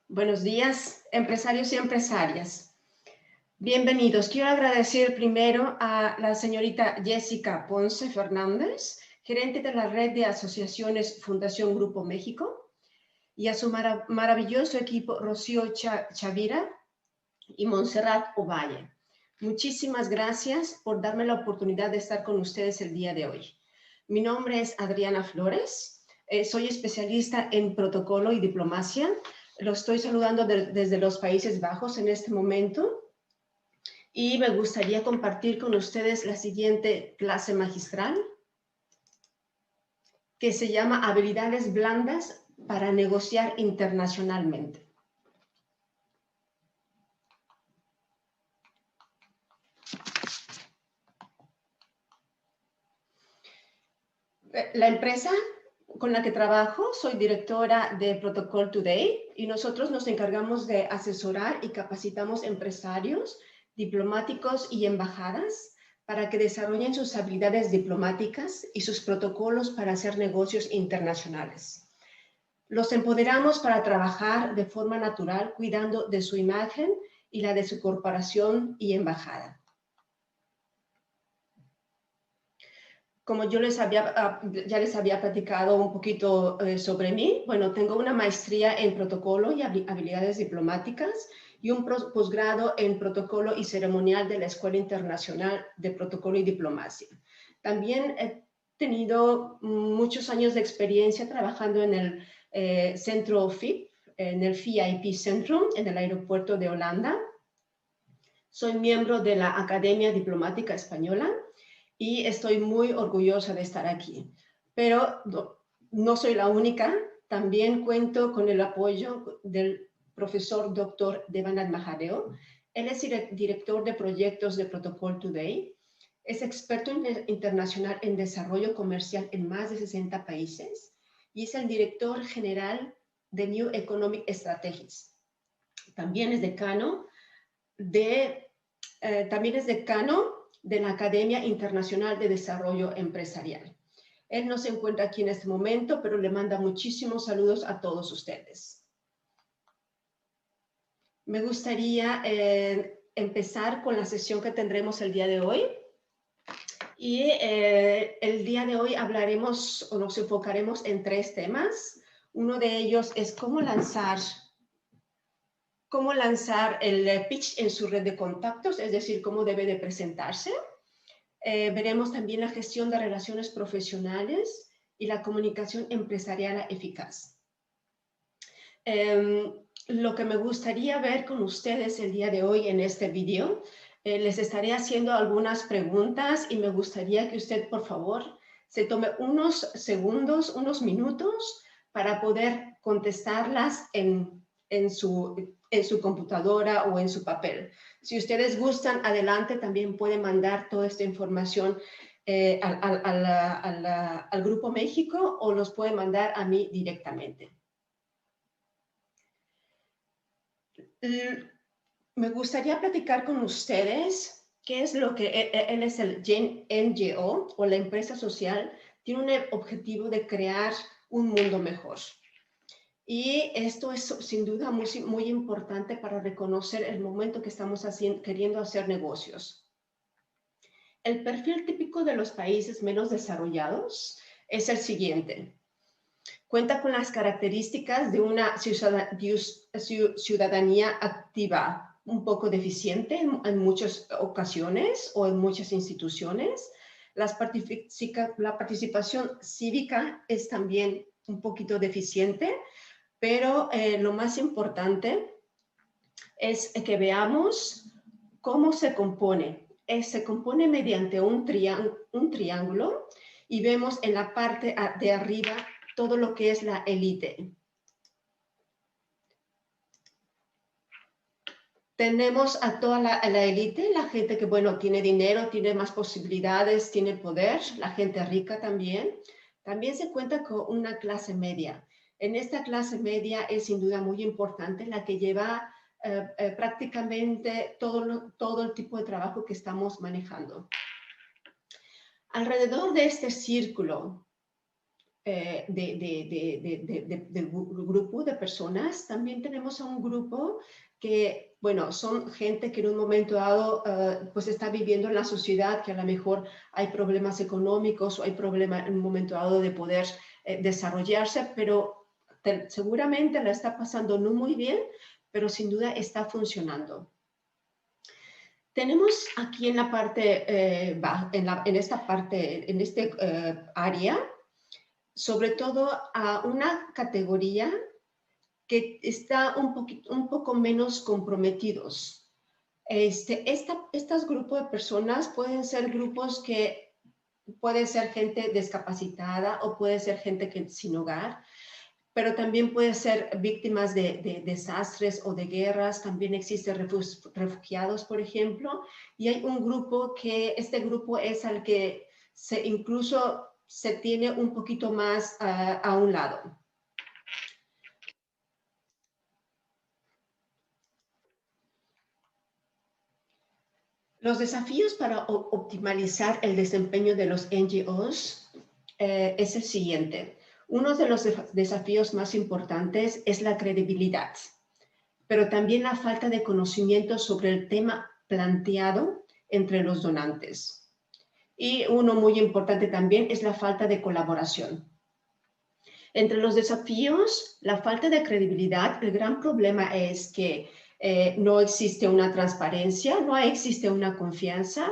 Buenos días, empresarios y empresarias. Bienvenidos. Quiero agradecer primero a la señorita Jessica Ponce Fernández, gerente de la red de asociaciones Fundación Grupo México, y a su maravilloso equipo Rocío Chavira y Montserrat Ovalle. Muchísimas gracias por darme la oportunidad de estar con ustedes el día de hoy. Mi nombre es Adriana Flores, soy especialista en protocolo y diplomacia. Lo estoy saludando desde los Países Bajos en este momento y me gustaría compartir con ustedes la siguiente clase magistral que se llama Habilidades blandas para negociar internacionalmente. La empresa con la que trabajo, soy directora de Protocol Today y nosotros nos encargamos de asesorar y capacitamos empresarios, diplomáticos y embajadas para que desarrollen sus habilidades diplomáticas y sus protocolos para hacer negocios internacionales. Los empoderamos para trabajar de forma natural, cuidando de su imagen y la de su corporación y embajada. Como yo ya les había platicado un poquito sobre mí, bueno, tengo una maestría en protocolo y habilidades diplomáticas y un posgrado en protocolo y ceremonial de la Escuela Internacional de Protocolo y Diplomacia. También he tenido muchos años de experiencia trabajando en el centro FIP, en el VIP Centrum, en el aeropuerto de Holanda. Soy miembro de la Academia Diplomática Española y estoy muy orgullosa de estar aquí. Pero no soy la única, también cuento con el apoyo del profesor Dr. Devanand Mahadeo. Él es director de proyectos de Protocol Today, es experto internacional en desarrollo comercial en más de 60 países y es el director general de New Economic Strategies. También es decano de la Academia Internacional de Desarrollo Empresarial. Él no se encuentra aquí en este momento, pero le manda muchísimos saludos a todos ustedes. Me gustaría empezar con la sesión que tendremos el día de hoy. Y el día de hoy hablaremos o nos enfocaremos en 3 temas. Uno de ellos es cómo lanzar el pitch en su red de contactos, es decir, cómo debe de presentarse. Veremos también la gestión de relaciones profesionales y la comunicación empresarial eficaz. Lo que me gustaría ver con ustedes el día de hoy en este video, les estaré haciendo algunas preguntas y me gustaría que usted, por favor, se tome unos segundos, unos minutos para poder contestarlas en su computadora o en su papel. Si ustedes gustan, adelante, también pueden mandar toda esta información al Grupo México o los pueden mandar a mí directamente. Me gustaría platicar con ustedes qué es lo que él es el NGO o la empresa social, tiene un objetivo de crear un mundo mejor. Y esto es sin duda muy importante para reconocer el momento que estamos queriendo hacer negocios. El perfil típico de los países menos desarrollados es el siguiente. Cuenta con las características de una ciudadanía activa, un poco deficiente en muchas ocasiones o en muchas instituciones. La participación cívica es también un poquito deficiente, pero lo más importante es que veamos cómo se compone. Se compone mediante un triángulo y vemos en la parte de arriba todo lo que es la élite. Tenemos a toda la élite, la gente que, bueno, tiene dinero, tiene más posibilidades, tiene poder, la gente rica también. También se cuenta con una clase media. En esta clase media es sin duda muy importante la que lleva prácticamente todo el tipo de trabajo que estamos manejando. Alrededor de este círculo del grupo de personas. También tenemos a un grupo que, bueno, son gente que en un momento dado pues está viviendo en la sociedad, que a lo mejor hay problemas económicos o hay problemas en un momento dado de poder desarrollarse, pero seguramente la está pasando no muy bien, pero sin duda está funcionando. Tenemos aquí en la parte, en esta parte, en este área, sobre todo a una categoría que está un poco menos comprometidos. Estos grupos de personas pueden ser grupos que puede ser gente discapacitada o puede ser gente sin hogar, pero también puede ser víctimas de desastres o de guerras. También existen refugiados, por ejemplo, y hay un grupo que, este grupo es al que incluso se tiene un poquito más a un lado. Los desafíos para optimizar el desempeño de los NGOs es el siguiente. Uno de los desafíos más importantes es la credibilidad, pero también la falta de conocimiento sobre el tema planteado entre los donantes. Y uno muy importante también es la falta de colaboración. Entre los desafíos, la falta de credibilidad, el gran problema es que no existe una transparencia, no existe una confianza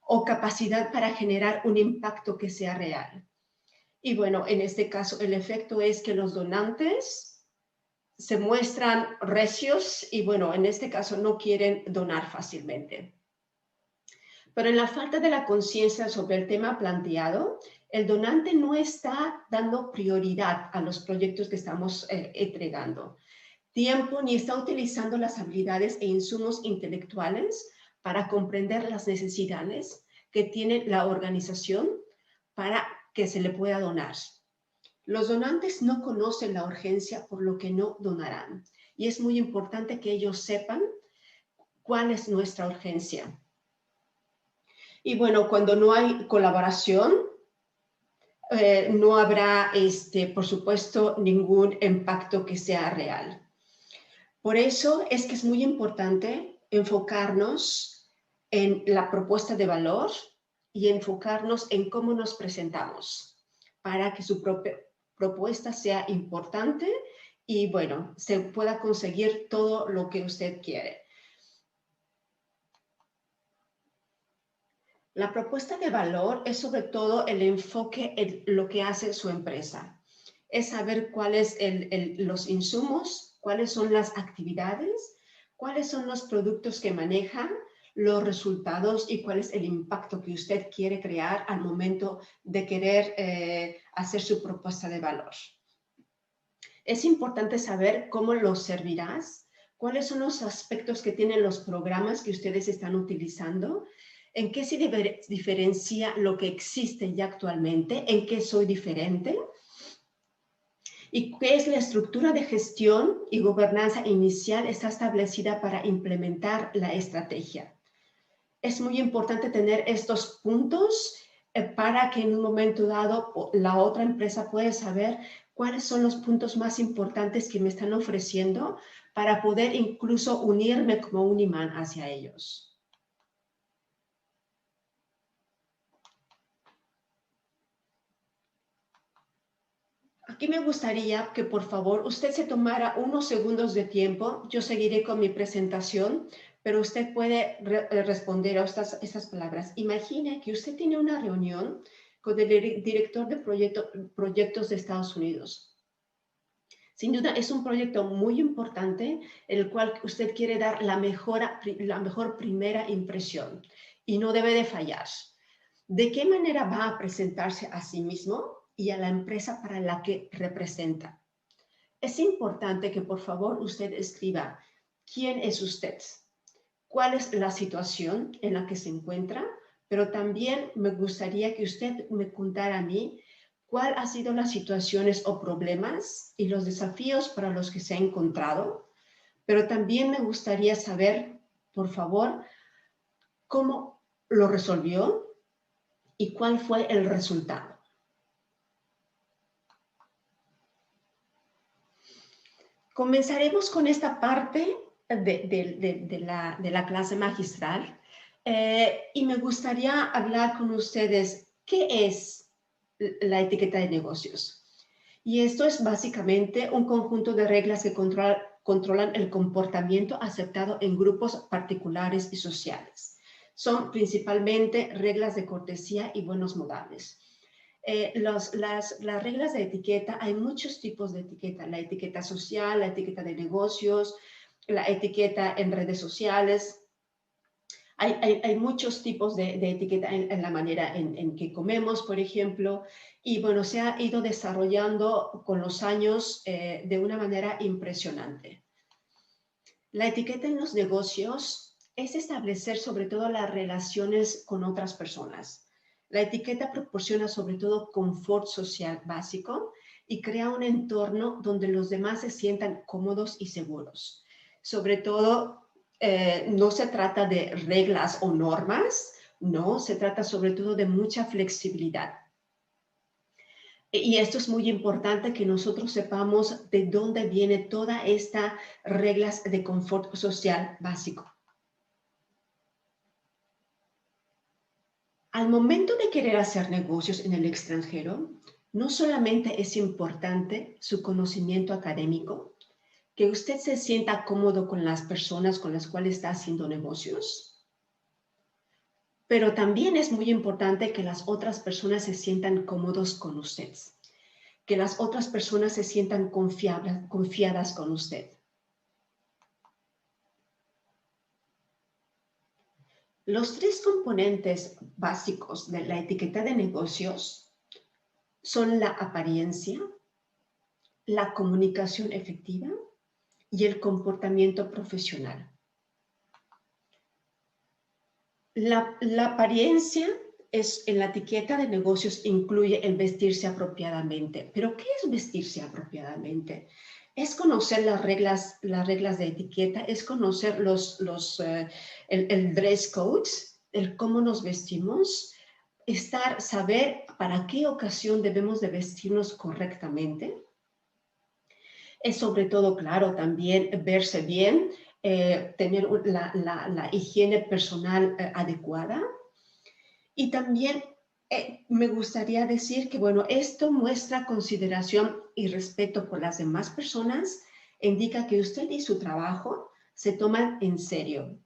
o capacidad para generar un impacto que sea real. Y bueno, en este caso, el efecto es que los donantes se muestran recios y bueno, en este caso no quieren donar fácilmente. Pero en la falta de la conciencia sobre el tema planteado, el donante no está dando prioridad a los proyectos que estamos entregando tiempo ni está utilizando las habilidades e insumos intelectuales para comprender las necesidades que tiene la organización para que se le pueda donar. Los donantes no conocen la urgencia, por lo que no donarán. Y es muy importante que ellos sepan cuál es nuestra urgencia. Y bueno, cuando no hay colaboración, no habrá, por supuesto, ningún impacto que sea real. Por eso es que es muy importante enfocarnos en la propuesta de valor y enfocarnos en cómo nos presentamos para que su propia propuesta sea importante y, bueno, se pueda conseguir todo lo que usted quiere. La propuesta de valor es sobre todo el enfoque en lo que hace su empresa. Es saber cuáles los insumos, cuáles son las actividades, cuáles son los productos que manejan, los resultados y cuál es el impacto que usted quiere crear al momento de querer hacer su propuesta de valor. Es importante saber cómo los servirás, cuáles son los aspectos que tienen los programas que ustedes están utilizando, en qué se diferencia lo que existe ya actualmente, en qué soy diferente, y qué es la estructura de gestión y gobernanza inicial está establecida para implementar la estrategia. Es muy importante tener estos puntos para que en un momento dado la otra empresa pueda saber cuáles son los puntos más importantes que me están ofreciendo para poder incluso unirme como un imán hacia ellos. Aquí me gustaría que por favor usted se tomara unos segundos de tiempo. Yo seguiré con mi presentación, pero usted puede responder a estas palabras. Imagine que usted tiene una reunión con el director de proyectos de Estados Unidos. Sin duda es un proyecto muy importante en el cual usted quiere dar la mejor primera impresión y no debe de fallar. ¿De qué manera va a presentarse a sí mismo y a la empresa para la que representa? Es importante que por favor usted escriba quién es usted, cuál es la situación en la que se encuentra, pero también me gustaría que usted me contara a mí cuál han sido las situaciones o problemas y los desafíos para los que se ha encontrado, pero también me gustaría saber, por favor, cómo lo resolvió y cuál fue el resultado. Comenzaremos con esta parte de la clase magistral y me gustaría hablar con ustedes qué es la etiqueta de negocios. Y esto es básicamente un conjunto de reglas que controlan el comportamiento aceptado en grupos particulares y sociales. Son principalmente reglas de cortesía y buenos modales. Las reglas de etiqueta, hay muchos tipos de etiqueta, la etiqueta social, la etiqueta de negocios, la etiqueta en redes sociales. Hay muchos tipos de etiqueta en la manera en que comemos, por ejemplo, y bueno, se ha ido desarrollando con los años de una manera impresionante. La etiqueta en los negocios es establecer sobre todo las relaciones con otras personas. La etiqueta proporciona sobre todo confort social básico y crea un entorno donde los demás se sientan cómodos y seguros. Sobre todo, no se trata de reglas o normas, no, se trata sobre todo de mucha flexibilidad. Y esto es muy importante que nosotros sepamos de dónde viene toda esta reglas de confort social básico. Al momento de querer hacer negocios en el extranjero, no solamente es importante su conocimiento académico, que usted se sienta cómodo con las personas con las cuales está haciendo negocios, pero también es muy importante que las otras personas se sientan cómodos con usted, que las otras personas se sientan confiadas con usted. Los tres componentes básicos de la etiqueta de negocios son la apariencia, la comunicación efectiva y el comportamiento profesional. La apariencia en la etiqueta de negocios incluye el vestirse apropiadamente. ¿Pero qué es vestirse apropiadamente? Es conocer las reglas de etiqueta, es conocer el dress code, el cómo nos vestimos, saber para qué ocasión debemos de vestirnos correctamente. Es sobre todo, claro, también verse bien, tener la higiene personal adecuada. Y también me gustaría decir que, bueno, esto muestra consideración y respeto por las demás personas, indica que usted y su trabajo se toman en serio.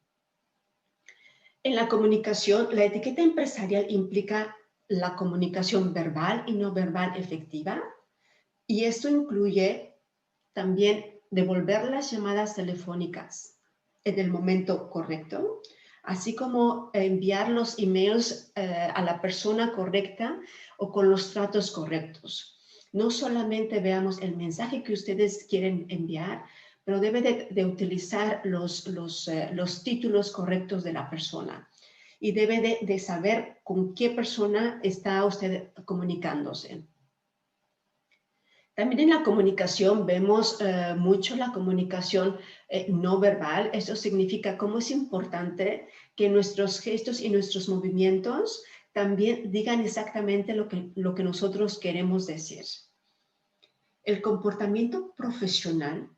En la comunicación, la etiqueta empresarial implica la comunicación verbal y no verbal efectiva, y esto incluye también devolver las llamadas telefónicas en el momento correcto, así como enviar los emails a la persona correcta o con los tratos correctos. No solamente veamos el mensaje que ustedes quieren enviar, pero debe de utilizar los títulos correctos de la persona y debe de saber con qué persona está usted comunicándose. También en la comunicación vemos mucho la comunicación no verbal. Eso significa cómo es importante que nuestros gestos y nuestros movimientos también digan exactamente lo que nosotros queremos decir. El comportamiento profesional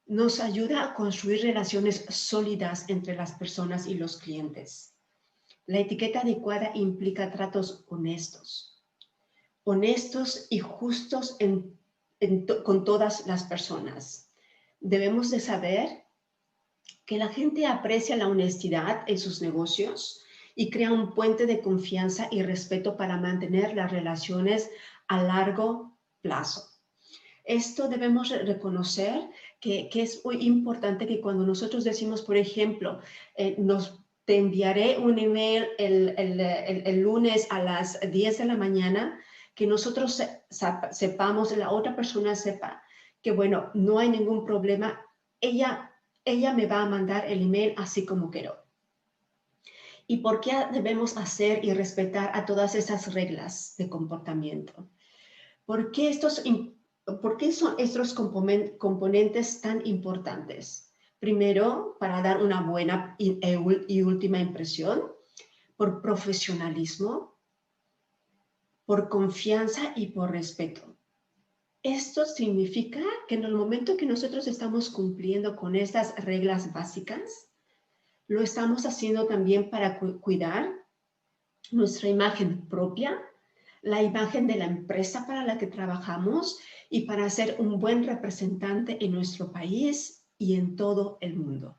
nos ayuda a construir relaciones sólidas entre las personas y los clientes. La etiqueta adecuada implica tratos honestos y justos con todas las personas. Debemos de saber que la gente aprecia la honestidad en sus negocios y crea un puente de confianza y respeto para mantener las relaciones a largo plazo. Esto debemos reconocer que es muy importante que cuando nosotros decimos, por ejemplo, te enviaré un email el lunes a las 10 de la mañana, que nosotros sepamos, la otra persona sepa que, bueno, no hay ningún problema, ella me va a mandar el email así como quiero. ¿Y por qué debemos hacer y respetar a todas esas reglas de comportamiento? ¿Por qué son estos componentes tan importantes? Primero, para dar una buena y última impresión, por profesionalismo, por confianza y por respeto. Esto significa que en el momento que nosotros estamos cumpliendo con estas reglas básicas, lo estamos haciendo también para cuidar nuestra imagen propia, la imagen de la empresa para la que trabajamos y para ser un buen representante en nuestro país y en todo el mundo.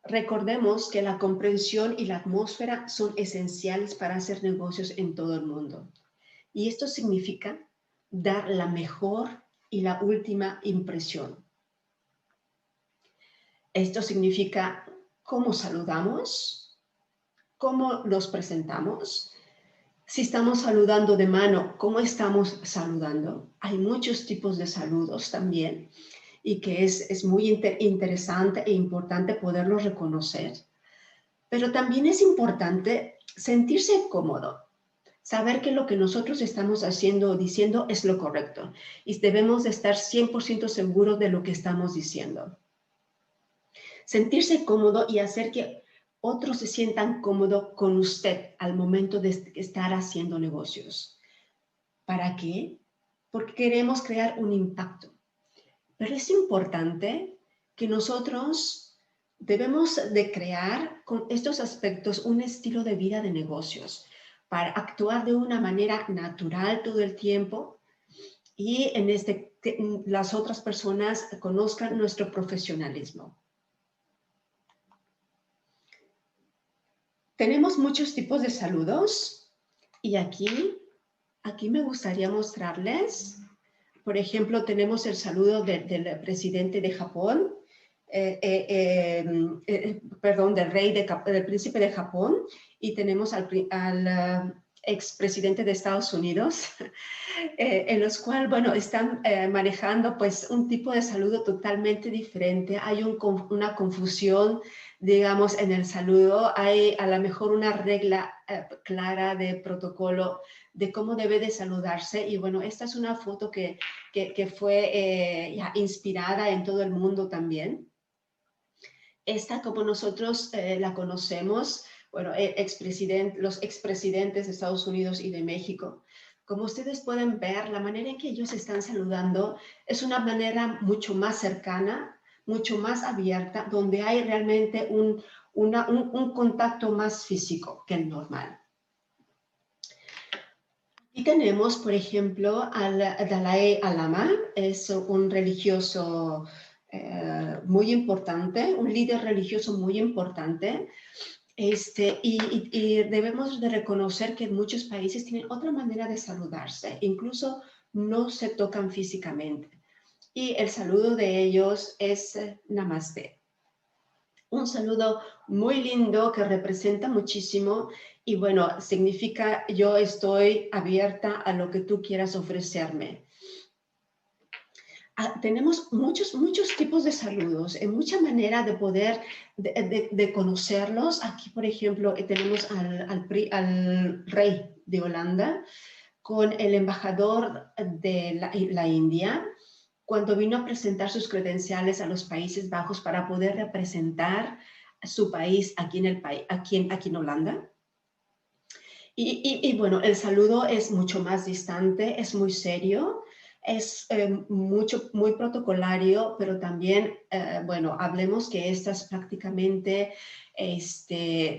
Recordemos que la comprensión y la atmósfera son esenciales para hacer negocios en todo el mundo. Y esto significa dar la mejor y la última impresión. Esto significa cómo saludamos, cómo nos presentamos. Si estamos saludando de mano, ¿cómo estamos saludando? Hay muchos tipos de saludos también y que es muy interesante e importante poderlos reconocer. Pero también es importante sentirse cómodo, saber que lo que nosotros estamos haciendo o diciendo es lo correcto y debemos de estar 100% seguros de lo que estamos diciendo. Sentirse cómodo y hacer que otros se sientan cómodos con usted al momento de estar haciendo negocios. ¿Para qué? Porque queremos crear un impacto. Pero es importante que nosotros debemos de crear con estos aspectos un estilo de vida de negocios para actuar de una manera natural todo el tiempo y las otras personas conozcan nuestro profesionalismo. Tenemos muchos tipos de saludos y aquí me gustaría mostrarles, por ejemplo, tenemos el saludo del presidente de Japón, del príncipe de Japón, y tenemos al expresidente de Estados Unidos, en los cuales, bueno, están manejando pues un tipo de saludo totalmente diferente. Hay una confusión, digamos, en el saludo. Hay a lo mejor una regla clara de protocolo de cómo debe de saludarse. Y bueno, esta es una foto que fue ya inspirada en todo el mundo también. Esta, como nosotros la conocemos, bueno, los expresidentes de Estados Unidos y de México. Como ustedes pueden ver, la manera en que ellos están saludando es una manera mucho más cercana, mucho más abierta, donde hay realmente un contacto más físico que el normal. Aquí tenemos, por ejemplo, al Dalai Lama, es un religioso muy importante, un líder religioso muy importante. Y debemos de reconocer que muchos países tienen otra manera de saludarse, incluso no se tocan físicamente. Y el saludo de ellos es Namaste. Un saludo muy lindo que representa muchísimo y bueno, significa yo estoy abierta a lo que tú quieras ofrecerme. Tenemos muchos tipos de saludos, mucha manera de poder de conocerlos. Aquí, por ejemplo, tenemos al rey de Holanda con el embajador de la India cuando vino a presentar sus credenciales a los Países Bajos para poder representar su país aquí en Holanda. Y bueno, el saludo es mucho más distante, es muy serio. Es muy protocolario, pero también, bueno, hablemos que esta es prácticamente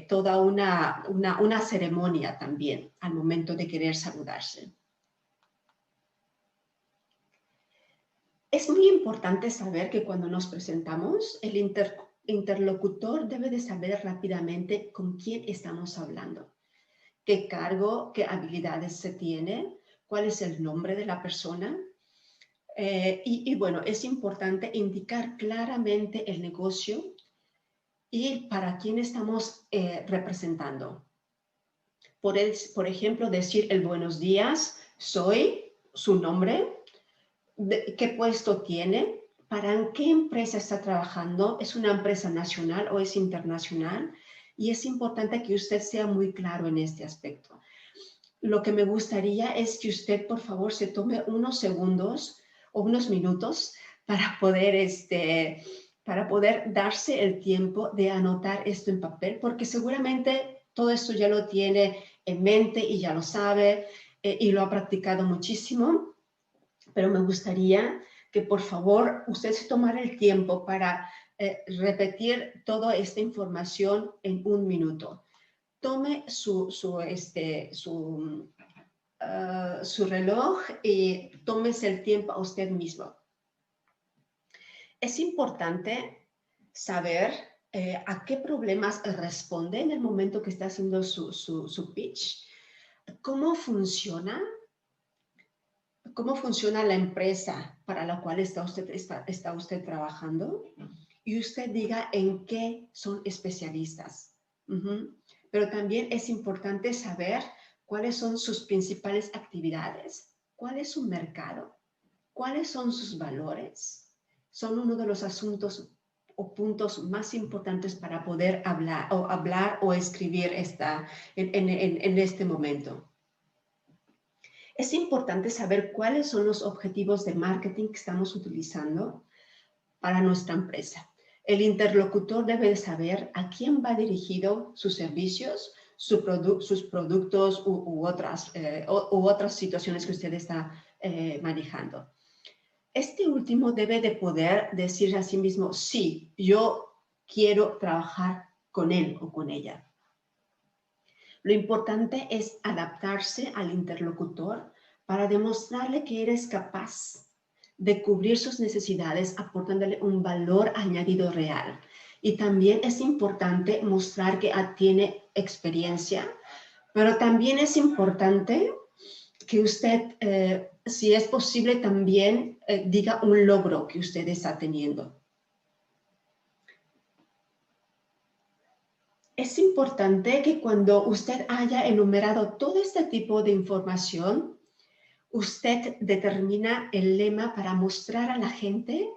toda una ceremonia también al momento de querer saludarse. Es muy importante saber que cuando nos presentamos, el interlocutor debe de saber rápidamente con quién estamos hablando, qué cargo, qué habilidades se tiene, cuál es el nombre de la persona. Y bueno, es importante indicar claramente el negocio y para quién estamos representando. Por ejemplo, decir el buenos días, soy, su nombre, qué puesto tiene, para qué empresa está trabajando, es una empresa nacional o es internacional, y es importante que usted sea muy claro en este aspecto. Lo que me gustaría es que usted, por favor, se tome unos segundos o unos minutos para poder darse el tiempo de anotar esto en papel, porque seguramente todo esto ya lo tiene en mente y ya lo sabe, y lo ha practicado muchísimo, pero me gustaría que por favor usted se tomara el tiempo para repetir toda esta información en 1 minuto. Tome su reloj y tómese el tiempo a usted mismo. Es importante saber a qué problemas responde en el momento que está haciendo su pitch, cómo funciona la empresa para la cual está usted trabajando, y usted diga en qué son especialistas. Pero también es importante saber cuáles son sus principales actividades, cuál es su mercado, cuáles son sus valores. Son uno de los asuntos o puntos más importantes para poder hablar o escribir en este momento. Es importante saber cuáles son los objetivos de marketing que estamos utilizando para nuestra empresa. El interlocutor debe saber a quién va dirigido sus servicios, sus productos u otras situaciones que usted está manejando. Este último debe de poder decir a sí mismo, sí, yo quiero trabajar con él o con ella. Lo importante es adaptarse al interlocutor para demostrarle que eres capaz de cubrir sus necesidades aportándole un valor añadido real. Y también es importante mostrar que tiene experiencia, pero también es importante que usted, si es posible, también diga un logro que usted está teniendo. Es importante que cuando usted haya enumerado todo este tipo de información, usted determina el lema para mostrar a la gente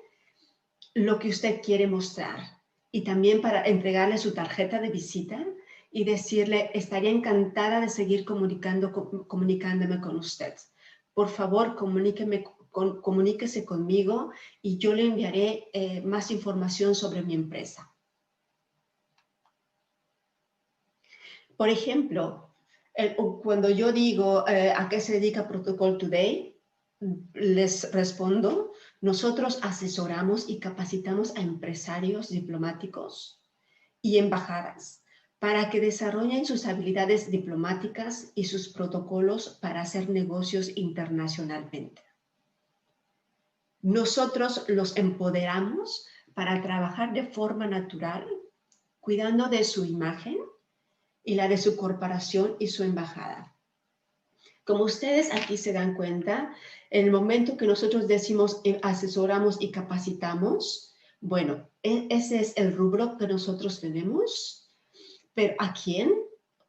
lo que usted quiere mostrar, y también para entregarle su tarjeta de visita y decirle, estaría encantada de seguir comunicándome con usted. Por favor, comuníquese conmigo y yo le enviaré más información sobre mi empresa. Por ejemplo, cuando yo digo a qué se dedica Protocol Today, les respondo, nosotros asesoramos y capacitamos a empresarios diplomáticos y embajadas para que desarrollen sus habilidades diplomáticas y sus protocolos para hacer negocios internacionalmente. Nosotros los empoderamos para trabajar de forma natural, cuidando de su imagen y la de su corporación y su embajada. Como ustedes aquí se dan cuenta, en el momento que nosotros decimos asesoramos y capacitamos, bueno, ese es el rubro que nosotros tenemos, pero ¿a quién?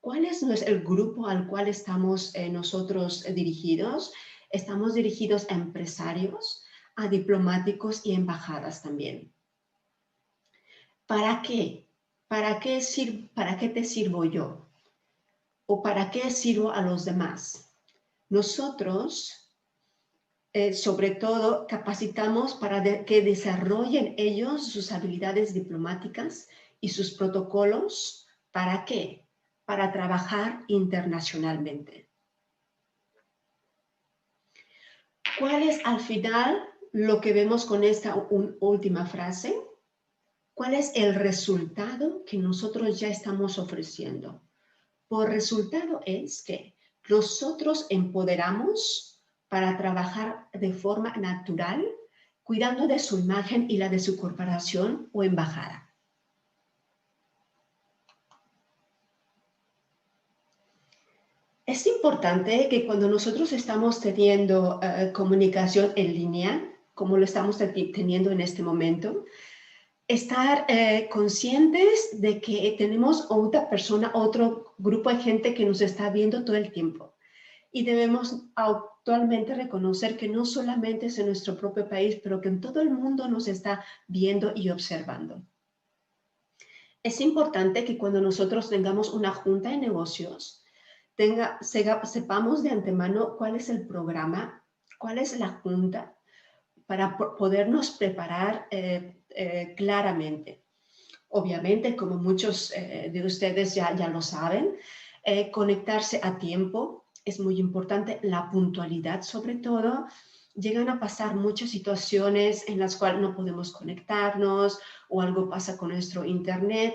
¿Cuál es el grupo al cual estamos nosotros dirigidos? Estamos dirigidos a empresarios, a diplomáticos y embajadas también. ¿Para qué? ¿Para qué te sirvo yo? ¿O para qué sirvo a los demás? Nosotros, sobre todo, capacitamos para que desarrollen ellos sus habilidades diplomáticas y sus protocolos. ¿Para qué? Para trabajar internacionalmente. ¿Cuál es al final lo que vemos con esta última frase? ¿Cuál es el resultado que nosotros ya estamos ofreciendo? Por resultado es que nosotros empoderamos para trabajar de forma natural, cuidando de su imagen y la de su corporación o embajada. Es importante que cuando nosotros estamos teniendo comunicación en línea, como lo estamos teniendo en este momento, estar conscientes de que tenemos otra persona, otro grupo de gente que nos está viendo todo el tiempo. Y debemos actualmente reconocer que no solamente es en nuestro propio país, pero que en todo el mundo nos está viendo y observando. Es importante que cuando nosotros tengamos una junta de negocios, sepamos de antemano cuál es el programa, cuál es la junta, para podernos preparar claramente. Obviamente, como muchos de ustedes ya lo saben, conectarse a tiempo, es muy importante, la puntualidad sobre todo. Llegan a pasar muchas situaciones en las cuales no podemos conectarnos o algo pasa con nuestro internet.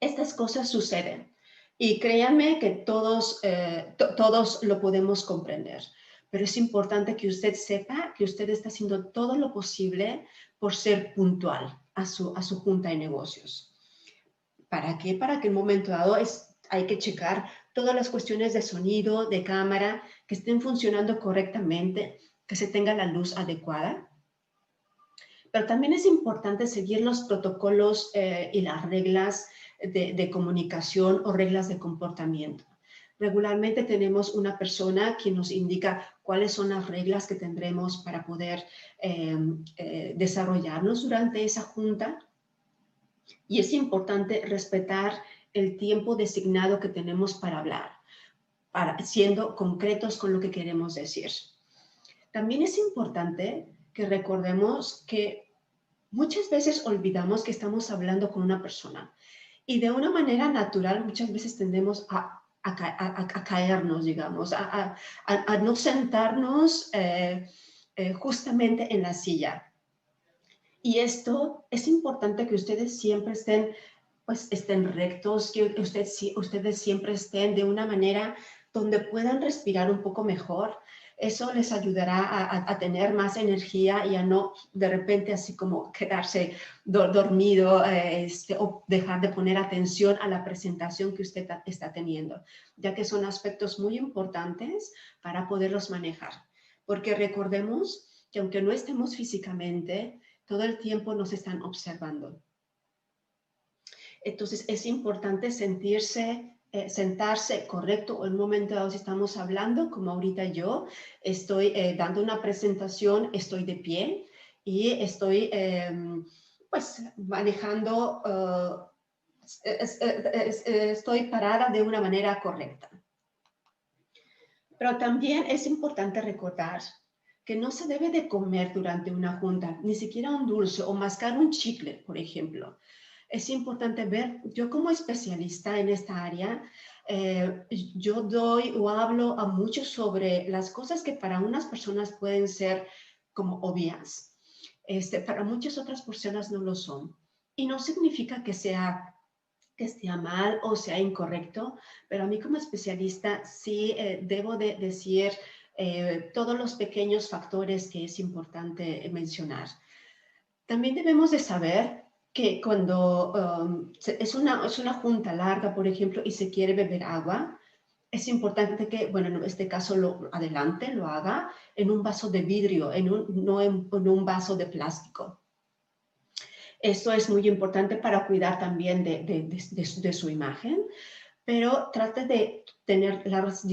Estas cosas suceden y créanme que todos lo podemos comprender, pero es importante que usted sepa que usted está haciendo todo lo posible por ser puntual a su junta de negocios. ¿Para qué? Para que en un momento dado hay que checar todas las cuestiones de sonido, de cámara, que estén funcionando correctamente, que se tenga la luz adecuada. Pero también es importante seguir los protocolos y las reglas de comunicación o reglas de comportamiento. Regularmente tenemos una persona que nos indica cuáles son las reglas que tendremos para poder desarrollarnos durante esa junta. Y es importante respetar el tiempo designado que tenemos para hablar, siendo concretos con lo que queremos decir. También es importante que recordemos que muchas veces olvidamos que estamos hablando con una persona y de una manera natural muchas veces tendemos a caernos, digamos, a no sentarnos justamente en la silla. Y esto es importante que ustedes siempre estén rectos, que ustedes siempre estén de una manera donde puedan respirar un poco mejor. Eso les ayudará a tener más energía y a no de repente así como quedarse dormido o dejar de poner atención a la presentación que usted está teniendo, ya que son aspectos muy importantes para poderlos manejar. Porque recordemos que aunque no estemos físicamente, todo el tiempo nos están observando. Entonces es importante sentarse correcto o en un momento dado si estamos hablando, como ahorita yo estoy dando una presentación, estoy de pie y estoy pues manejando, estoy parada de una manera correcta. Pero también es importante recordar que no se debe de comer durante una junta, ni siquiera un dulce o mascar un chicle, por ejemplo. Es importante ver, yo como especialista en esta área, yo doy o hablo a mucho sobre las cosas que para unas personas pueden ser como obvias. Para muchas otras personas no lo son. Y no significa que esté mal o sea incorrecto, pero a mí como especialista sí debo de decir todos los pequeños factores que es importante mencionar. También debemos de saber que cuando es una junta larga, por ejemplo, y se quiere beber agua, es importante que, bueno, en este caso lo haga en un vaso de vidrio, no en un vaso de plástico. Esto es muy importante para cuidar también de su imagen, pero trate de tener las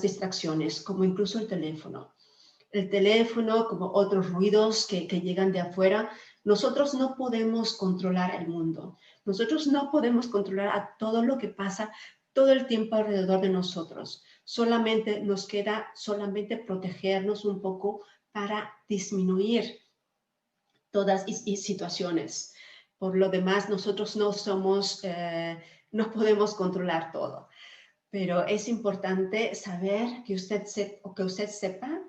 distracciones, como incluso el teléfono. El teléfono, como otros ruidos que llegan de afuera. Nosotros no podemos controlar el mundo. Nosotros no podemos controlar a todo lo que pasa todo el tiempo alrededor de nosotros. Solamente nos queda protegernos un poco para disminuir todas situaciones. Por lo demás, nosotros no podemos controlar todo. Pero es importante saber que usted sepa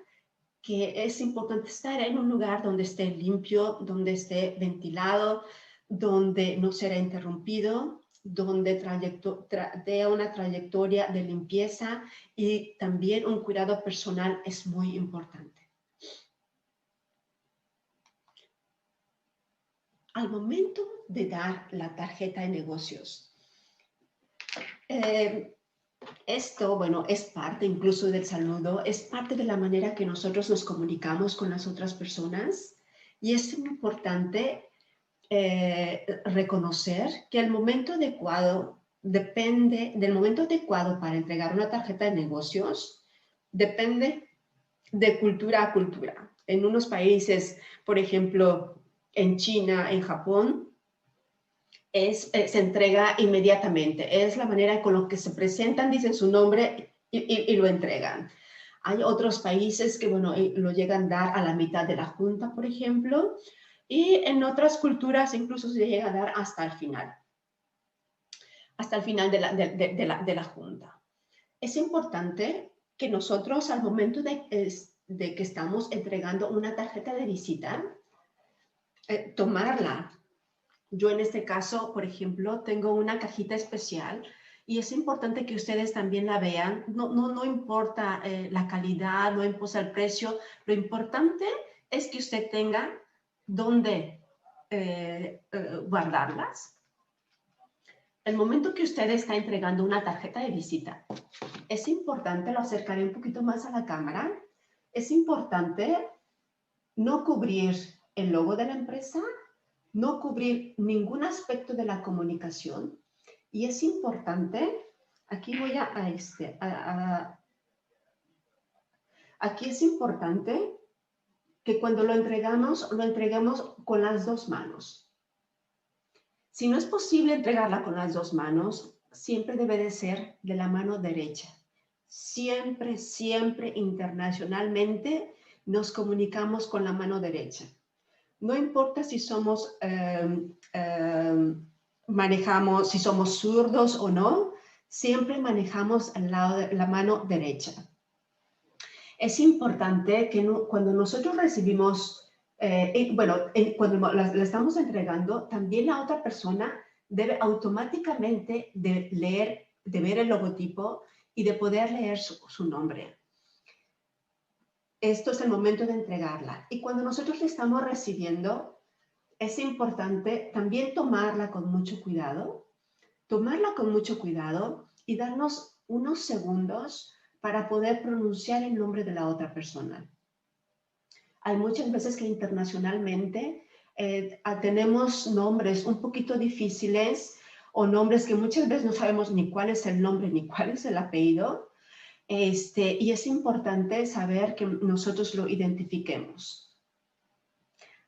que es importante estar en un lugar donde esté limpio, donde esté ventilado, donde no será interrumpido, donde dé una trayectoria de limpieza y también un cuidado personal es muy importante. Al momento de dar la tarjeta de negocios, esto, bueno, es parte incluso del saludo, es parte de la manera que nosotros nos comunicamos con las otras personas y es importante reconocer que el momento adecuado depende del momento adecuado para entregar una tarjeta de negocios, depende de cultura a cultura. En unos países, por ejemplo, en China, en Japón, se entrega inmediatamente. Es la manera con la que se presentan, dicen su nombre y lo entregan. Hay otros países que, bueno, lo llegan a dar a la mitad de la junta, por ejemplo, y en otras culturas incluso se llega a dar hasta el final de la junta. Es importante que nosotros al momento de que estamos entregando una tarjeta de visita, tomarla. Yo en este caso, por ejemplo, tengo una cajita especial y es importante que ustedes también la vean. No importa la calidad, no importa el precio. Lo importante es que usted tenga dónde guardarlas. El momento que usted está entregando una tarjeta de visita, es importante, lo acercaré un poquito más a la cámara, es importante no cubrir el logo de la empresa, no cubrir ningún aspecto de la comunicación y es importante, aquí voy aquí es importante que cuando lo entreguemos con las dos manos. Si no es posible entregarla con las dos manos, siempre debe de ser de la mano derecha. Siempre, siempre internacionalmente nos comunicamos con la mano derecha. No importa si somos, si somos zurdos o no, siempre manejamos la mano derecha. Es importante que cuando nosotros recibimos, cuando la estamos entregando, también la otra persona debe automáticamente de ver el logotipo y de poder leer su nombre. Esto es el momento de entregarla. Y cuando nosotros la estamos recibiendo, es importante también tomarla con mucho cuidado y darnos unos segundos para poder pronunciar el nombre de la otra persona. Hay muchas veces que internacionalmente tenemos nombres un poquito difíciles o nombres que muchas veces no sabemos ni cuál es el nombre ni cuál es el apellido. Y es importante saber que nosotros lo identifiquemos.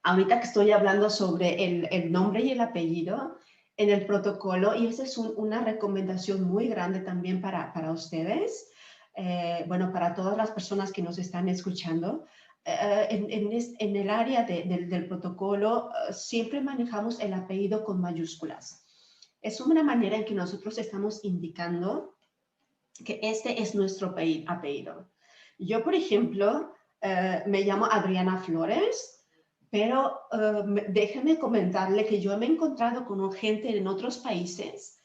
Ahorita que estoy hablando sobre el nombre y el apellido en el protocolo, y esa es una recomendación muy grande también para ustedes, para todas las personas que nos están escuchando, en el área del protocolo siempre manejamos el apellido con mayúsculas. Es una manera en que nosotros estamos indicando que este es nuestro apellido. Yo, por ejemplo, me llamo Adriana Flores, pero déjeme comentarle que yo me he encontrado con gente en otros países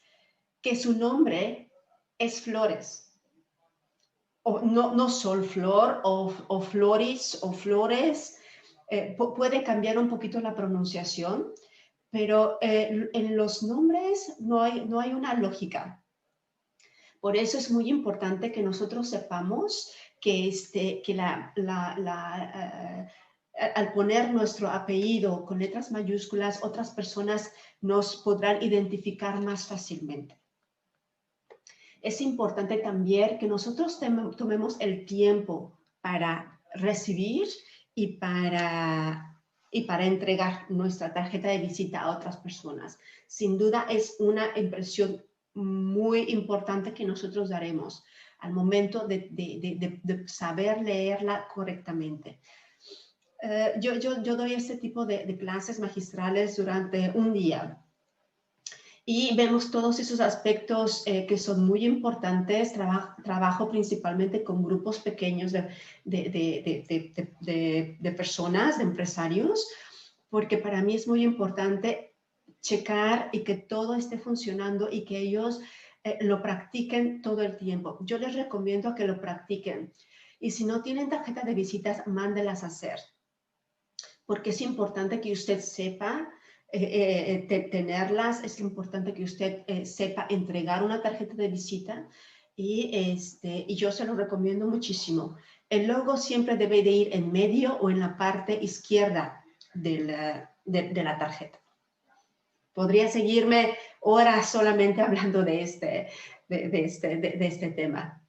que su nombre es Flores. O no Solflor o Floris o Flores. Puede cambiar un poquito la pronunciación, pero en los nombres no hay una lógica. Por eso es muy importante que nosotros sepamos que, al poner nuestro apellido con letras mayúsculas, otras personas nos podrán identificar más fácilmente. Es importante también que nosotros tomemos el tiempo para recibir y para entregar nuestra tarjeta de visita a otras personas. Sin duda es una impresión muy importante que nosotros daremos al momento de saber leerla correctamente. Yo doy este tipo de clases magistrales durante un día y vemos todos esos aspectos que son muy importantes. Trabajo principalmente con grupos pequeños de personas, de empresarios, porque para mí es muy importante checar y que todo esté funcionando y que ellos lo practiquen todo el tiempo. Yo les recomiendo que lo practiquen. Y si no tienen tarjeta de visitas, mándelas a hacer. Porque es importante que usted sepa tenerlas, es importante que usted sepa entregar una tarjeta de visita y yo se lo recomiendo muchísimo. El logo siempre debe de ir en medio o en la parte izquierda de la tarjeta. Podría seguirme horas solamente hablando de este tema.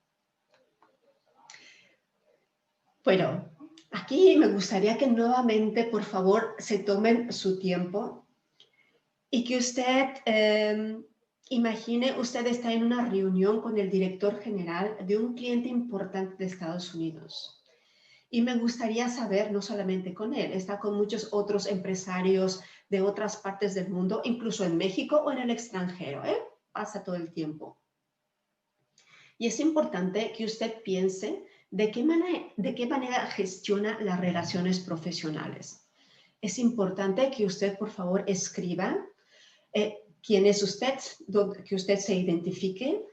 Bueno, aquí me gustaría que nuevamente, por favor, se tomen su tiempo y que usted imagine, usted está en una reunión con el director general de un cliente importante de Estados Unidos. Y me gustaría saber, no solamente con él, está con muchos otros empresarios de otras partes del mundo, incluso en México o en el extranjero, pasa todo el tiempo. Y es importante que usted piense de qué manera gestiona las relaciones profesionales. Es importante que usted, por favor, escriba quién es usted, que usted se identifique,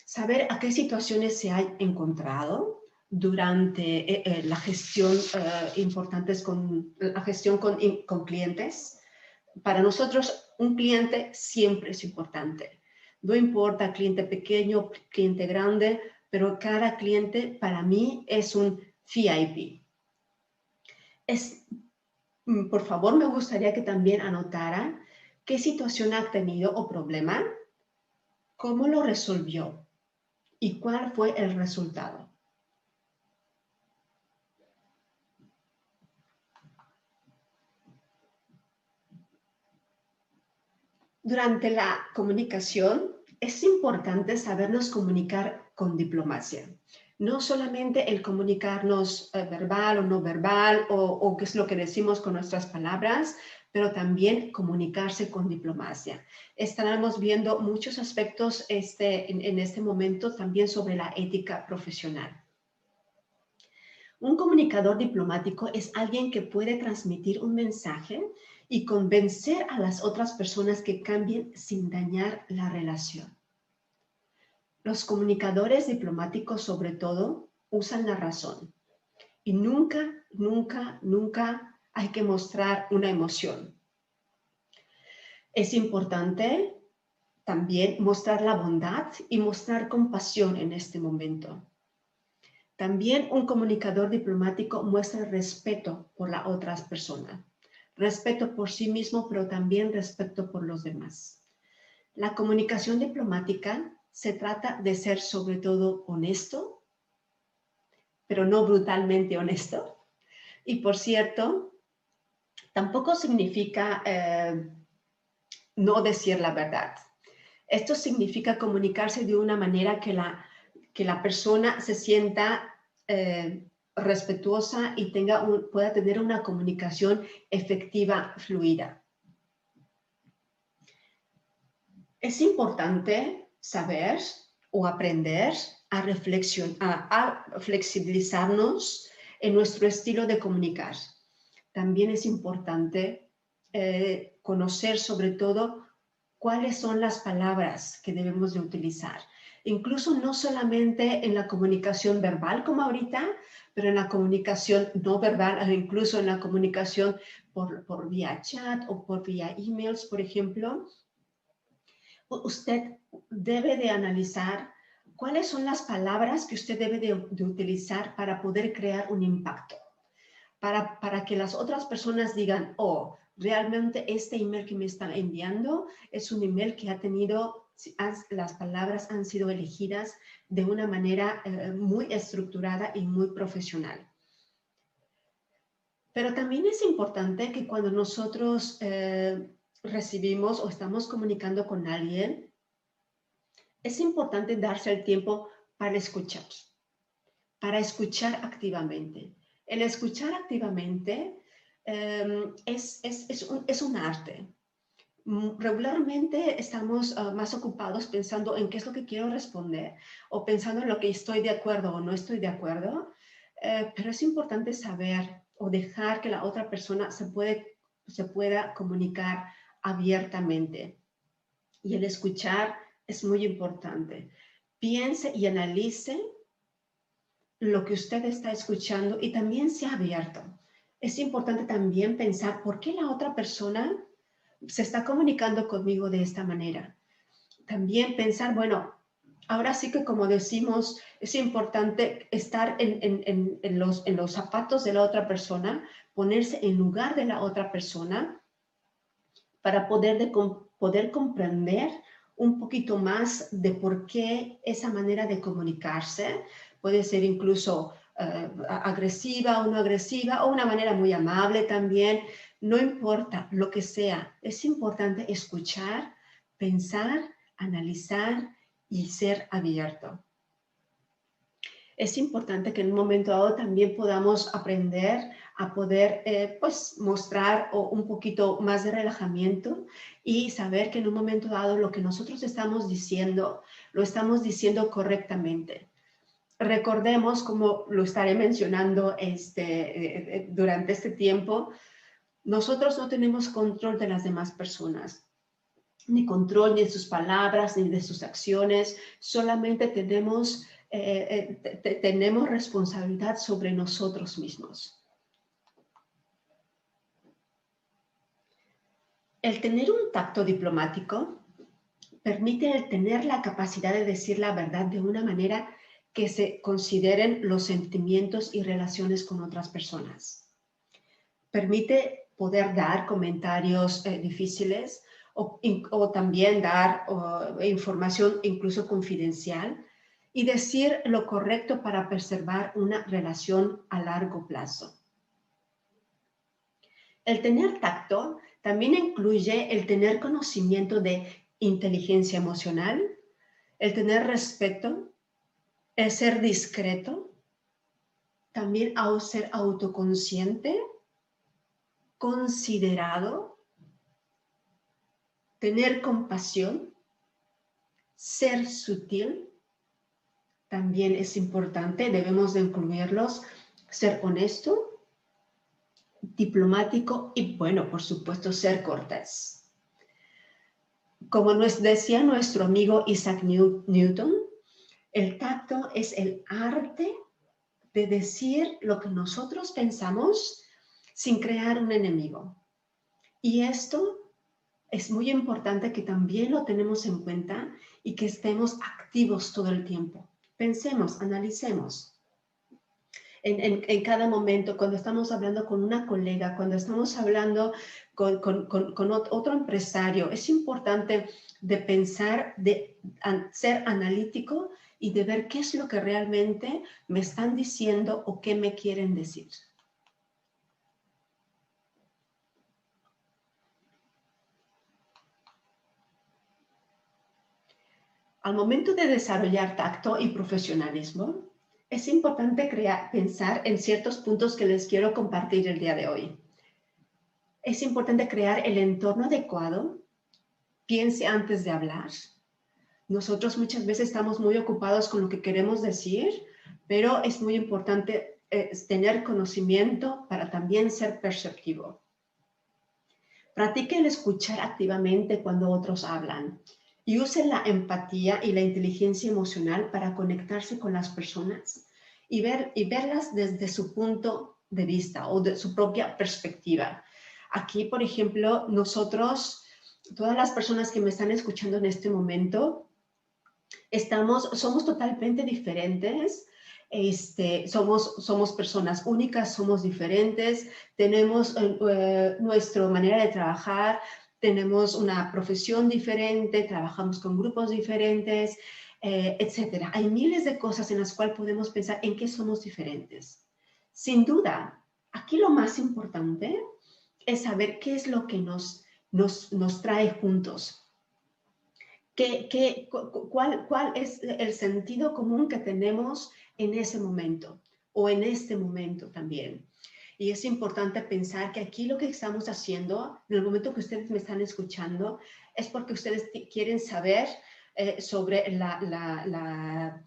saber a qué situaciones se ha encontrado durante la gestión con clientes. Para nosotros, un cliente siempre es importante. No importa cliente pequeño, cliente grande, pero cada cliente para mí es un VIP. Por favor, me gustaría que también anotara qué situación ha tenido o problema, cómo lo resolvió y cuál fue el resultado. Durante la comunicación es importante sabernos comunicar con diplomacia. No solamente el comunicarnos verbal o no verbal o qué es lo que decimos con nuestras palabras, pero también comunicarse con diplomacia. Estaremos viendo muchos aspectos en este momento también sobre la ética profesional. Un comunicador diplomático es alguien que puede transmitir un mensaje y convencer a las otras personas que cambien sin dañar la relación. Los comunicadores diplomáticos, sobre todo, usan la razón y nunca, nunca, nunca hay que mostrar una emoción. Es importante también mostrar la bondad y mostrar compasión en este momento. También un comunicador diplomático muestra respeto por la otra persona. Respeto por sí mismo, pero también respeto por los demás. La comunicación diplomática se trata de ser sobre todo honesto, pero no brutalmente honesto. Y por cierto, tampoco significa no decir la verdad. Esto significa comunicarse de una manera que la persona se sienta respetuosa y pueda tener una comunicación efectiva, fluida. Es importante saber o aprender a flexibilizarnos en nuestro estilo de comunicar. También es importante conocer sobre todo cuáles son las palabras que debemos de utilizar. Incluso no solamente en la comunicación verbal como ahorita, pero en la comunicación no verbal, incluso en la comunicación por vía chat o por vía emails, por ejemplo. Usted debe de analizar cuáles son las palabras que usted debe de utilizar para poder crear un impacto. Para que las otras personas digan, oh, realmente este email que me están enviando es un email que las palabras han sido elegidas de una manera muy estructurada y muy profesional. Pero también es importante que cuando nosotros recibimos o estamos comunicando con alguien, es importante darse el tiempo para escuchar activamente. El escuchar activamente es un arte. Regularmente estamos más ocupados pensando en qué es lo que quiero responder o pensando en lo que estoy de acuerdo o no estoy de acuerdo, pero es importante saber o dejar que la otra persona se pueda comunicar abiertamente. Y el escuchar es muy importante. Piense y analice lo que usted está escuchando y también sea abierto. Es importante también pensar por qué la otra persona se está comunicando conmigo de esta manera. También pensar, bueno, ahora sí que como decimos, es importante estar en los zapatos de la otra persona, ponerse en lugar de la otra persona para poder comprender un poquito más de por qué esa manera de comunicarse puede ser incluso agresiva o no agresiva, o una manera muy amable también. No importa lo que sea, es importante escuchar, pensar, analizar y ser abierto. es importante que en un momento dado también podamos aprender a poder pues mostrar un poquito más de relajamiento y saber que en un momento dado lo que nosotros estamos diciendo, lo estamos diciendo correctamente. Recordemos, como lo estaré mencionando durante este tiempo, nosotros no tenemos control de las demás personas, ni control ni de sus palabras, ni de sus acciones, solamente tenemos responsabilidad sobre nosotros mismos. El tener un tacto diplomático permite el tener la capacidad de decir la verdad de una manera que se consideren los sentimientos y relaciones con otras personas. Permite poder dar comentarios difíciles o también dar información incluso confidencial y decir lo correcto para preservar una relación a largo plazo. El tener tacto también incluye el tener conocimiento de inteligencia emocional, el tener respeto, el ser discreto, también ser autoconsciente, considerado, tener compasión, ser sutil, también es importante, debemos de incluirlos, ser honesto, diplomático y, bueno, por supuesto, ser cortés. Como nos decía nuestro amigo Isaac Newton, el tacto es el arte de decir lo que nosotros pensamos sin crear un enemigo. Y esto es muy importante que también lo tenemos en cuenta y que estemos activos todo el tiempo. Pensemos, analicemos. En cada momento, cuando estamos hablando con una colega, cuando estamos hablando con otro empresario, es importante de pensar, de ser analítico y de ver qué es lo que realmente me están diciendo o qué me quieren decir. Al momento de desarrollar tacto y profesionalismo, es importante pensar en ciertos puntos que les quiero compartir el día de hoy. Es importante crear el entorno adecuado. Piense antes de hablar. Nosotros muchas veces estamos muy ocupados con lo que queremos decir, pero es muy importante tener conocimiento para también ser perceptivo. Practique el escuchar activamente cuando otros hablan y use la empatía y la inteligencia emocional para conectarse con las personas y verlas desde su punto de vista o de su propia perspectiva. Aquí, por ejemplo, nosotros, todas las personas que me están escuchando en este momento, somos totalmente diferentes. Somos personas únicas, somos diferentes, tenemos nuestra manera de trabajar, tenemos una profesión diferente, trabajamos con grupos diferentes, etcétera. Hay miles de cosas en las cuales podemos pensar en qué somos diferentes. Sin duda, aquí lo más importante es saber qué es lo que nos trae juntos. ¿Cuál es el sentido común que tenemos en ese momento o en este momento también? Y es importante pensar que aquí lo que estamos haciendo, en el momento que ustedes me están escuchando, es porque ustedes quieren saber sobre la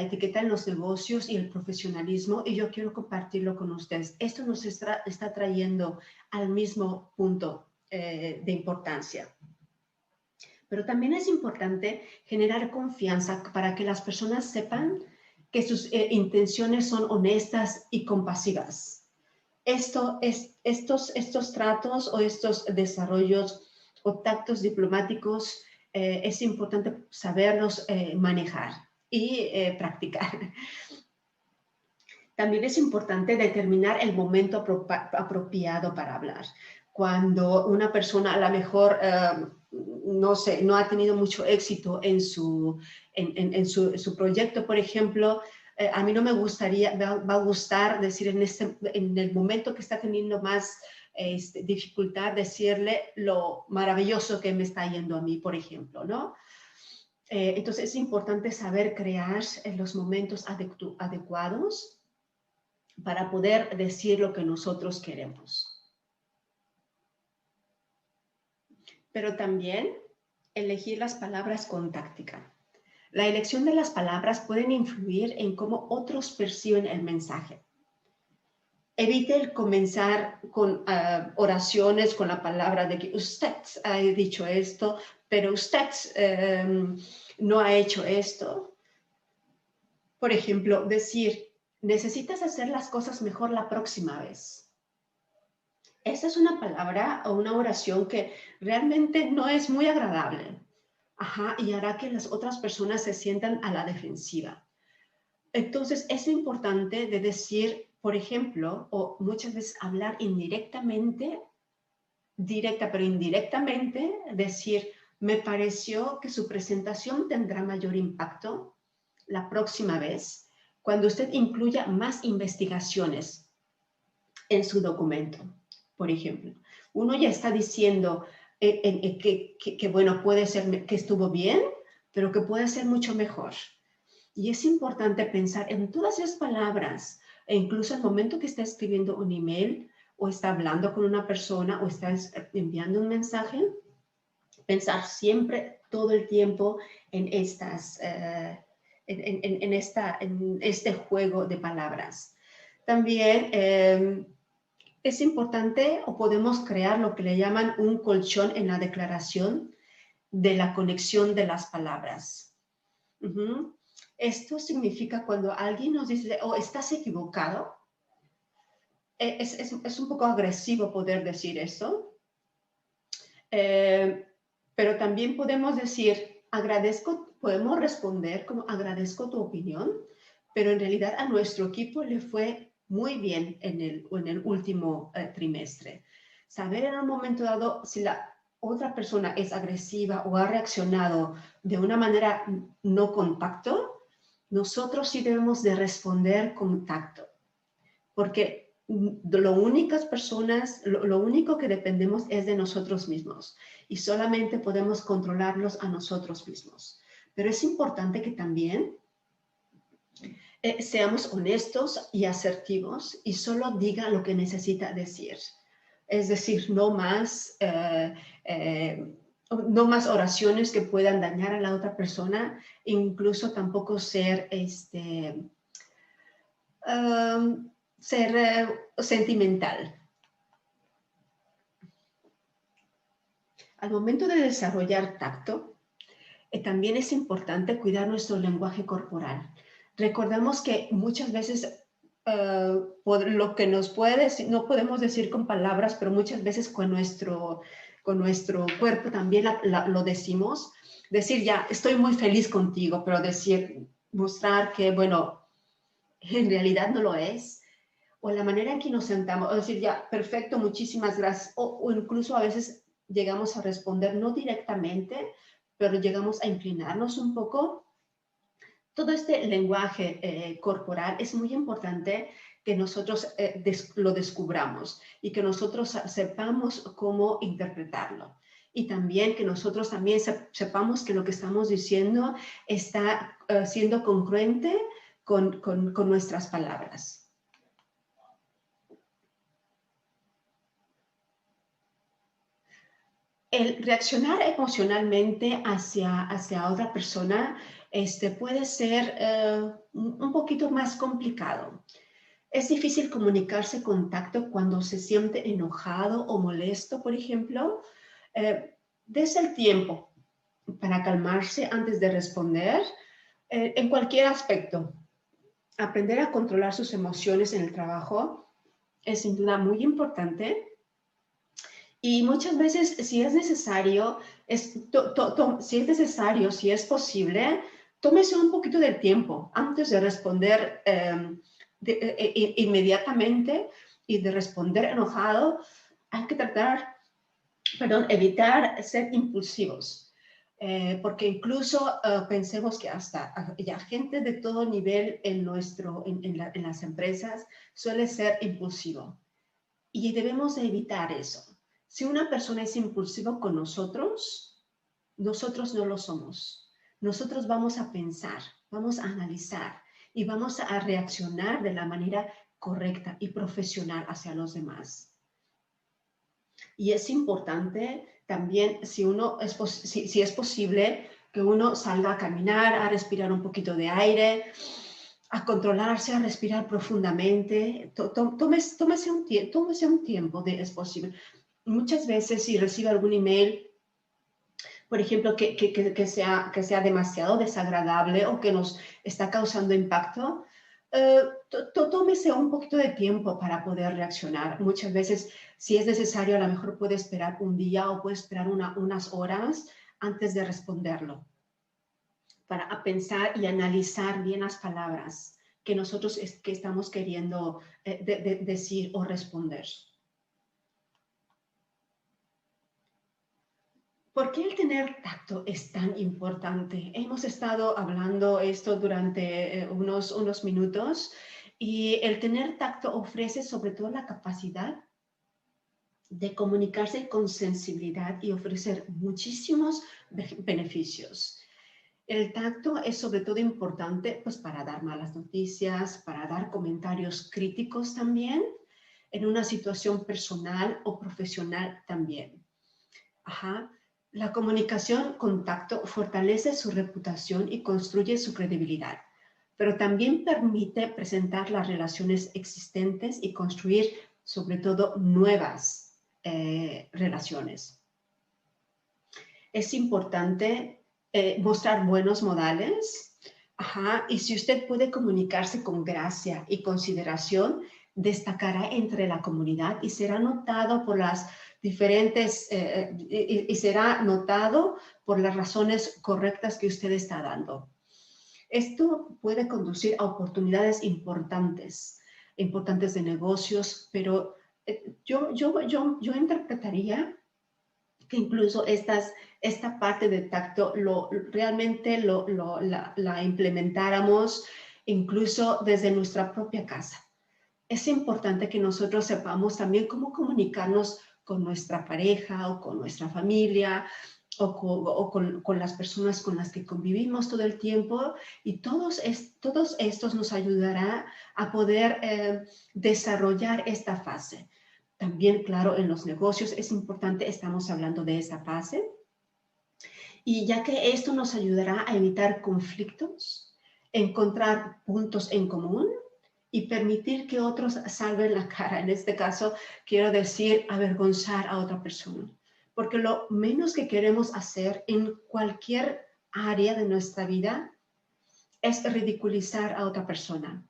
etiqueta en los negocios y el profesionalismo, y yo quiero compartirlo con ustedes. Esto nos está trayendo al mismo punto de importancia. Pero también es importante generar confianza para que las personas sepan que sus intenciones son honestas y compasivas. Estos tratos o estos desarrollos o tactos diplomáticos es importante saberlos manejar y practicar. También es importante determinar el momento apropiado para hablar. Cuando una persona a lo mejor, no ha tenido mucho éxito en su proyecto, por ejemplo, a mí no me gustaría, va a gustar decir en el momento que está teniendo más dificultad, decirle lo maravilloso que me está yendo a mí, por ejemplo, ¿no? Entonces es importante saber crear los momentos adecuados para poder decir lo que nosotros queremos. Pero también elegir las palabras con táctica. La elección de las palabras pueden influir en cómo otros perciben el mensaje. Evite el comenzar con oraciones con la palabra de que usted ha dicho esto, pero usted no ha hecho esto. Por ejemplo, decir, necesitas hacer las cosas mejor la próxima vez. Esa es una palabra o una oración que realmente no es muy agradable. Ajá, y hará que las otras personas se sientan a la defensiva. Entonces, es importante de decir, por ejemplo, o muchas veces hablar indirectamente, directa pero indirectamente, decir, me pareció que su presentación tendrá mayor impacto la próxima vez cuando usted incluya más investigaciones en su documento, por ejemplo. Uno ya está diciendo que, bueno, puede ser que estuvo bien, pero que puede ser mucho mejor. Y es importante pensar en todas esas palabras, e incluso al momento que está escribiendo un email o está hablando con una persona o está enviando un mensaje, pensar siempre todo el tiempo en este juego de palabras. También es importante o podemos crear lo que le llaman un colchón en la declaración de la conexión de las palabras. Esto significa cuando alguien nos dice, oh, estás equivocado, es un poco agresivo poder decir eso, pero también podemos decir, podemos responder como agradezco tu opinión, pero en realidad a nuestro equipo le fue muy bien en el último trimestre. Saber en un momento dado si la otra persona es agresiva o ha reaccionado de una manera no con tacto, nosotros sí debemos de responder con tacto, porque lo único que dependemos es de nosotros mismos y solamente podemos controlarlos a nosotros mismos. Pero es importante que también seamos honestos y asertivos y solo diga lo que necesita decir. Es decir, no más oraciones que puedan dañar a la otra persona, incluso tampoco ser sentimental. Al momento de desarrollar tacto, también es importante cuidar nuestro lenguaje corporal. Recordemos que muchas veces lo que nos puede decir, no podemos decir con palabras, pero muchas veces con nuestro cuerpo también lo decimos. Decir ya, estoy muy feliz contigo, pero mostrar que, bueno, en realidad no lo es. O la manera en que nos sentamos, o decir ya, perfecto, muchísimas gracias. O incluso a veces llegamos a responder no directamente, pero llegamos a inclinarnos un poco. Todo este lenguaje corporal es muy importante que nosotros lo descubramos y que nosotros sepamos cómo interpretarlo. Y también que nosotros también sepamos que lo que estamos diciendo está siendo congruente con nuestras palabras. El reaccionar emocionalmente hacia otra persona puede ser un poquito más complicado. Es difícil comunicarse con tacto cuando se siente enojado o molesto, por ejemplo. Dese el tiempo para calmarse antes de responder en cualquier aspecto. Aprender a controlar sus emociones en el trabajo es sin duda muy importante. Y muchas veces, si es necesario, si es posible, tómese un poquito de tiempo antes de responder inmediatamente y de responder enojado. Hay que evitar ser impulsivos. Porque incluso pensemos que hasta ya gente de todo nivel en las empresas suele ser impulsivo. Y debemos evitar eso. Si una persona es impulsiva con nosotros no lo somos. nosotros vamos a pensar, vamos a analizar y vamos a reaccionar de la manera correcta y profesional hacia los demás. Y es importante también, si es posible, que uno salga a caminar, a respirar un poquito de aire, a controlarse, a respirar profundamente. Tómese un tiempo, es posible. Muchas veces si recibe algún email, por ejemplo, que sea demasiado desagradable o que nos está causando impacto, tómese un poquito de tiempo para poder reaccionar. Muchas veces, si es necesario, a lo mejor puede esperar un día o puede esperar unas horas antes de responderlo, para pensar y analizar bien las palabras que nosotros que estamos queriendo decir o responder. ¿Por qué el tener tacto es tan importante? Hemos estado hablando esto durante unos minutos y el tener tacto ofrece sobre todo la capacidad de comunicarse con sensibilidad y ofrecer muchísimos beneficios. El tacto es sobre todo importante pues, para dar malas noticias, para dar comentarios críticos también, en una situación personal o profesional también. Ajá. La comunicación con tacto fortalece su reputación y construye su credibilidad, pero también permite presentar las relaciones existentes y construir sobre todo nuevas relaciones. Es importante mostrar buenos modales, ajá, y si usted puede comunicarse con gracia y consideración, destacará entre la comunidad y será notado por las diferentes, y será notado por las razones correctas que usted está dando. Esto puede conducir a oportunidades importantes de negocios, pero yo interpretaría que incluso esta parte de tacto realmente la implementáramos incluso desde nuestra propia casa. Es importante que nosotros sepamos también cómo comunicarnos con nuestra pareja o con nuestra familia o con las personas con las que convivimos todo el tiempo y todos estos nos ayudará a poder desarrollar esta fase. También, claro, en los negocios es importante, estamos hablando de esa fase, y ya que esto nos ayudará a evitar conflictos, encontrar puntos en común y permitir que otros salven la cara. En este caso, quiero decir, avergonzar a otra persona. Porque lo menos que queremos hacer en cualquier área de nuestra vida es ridiculizar a otra persona.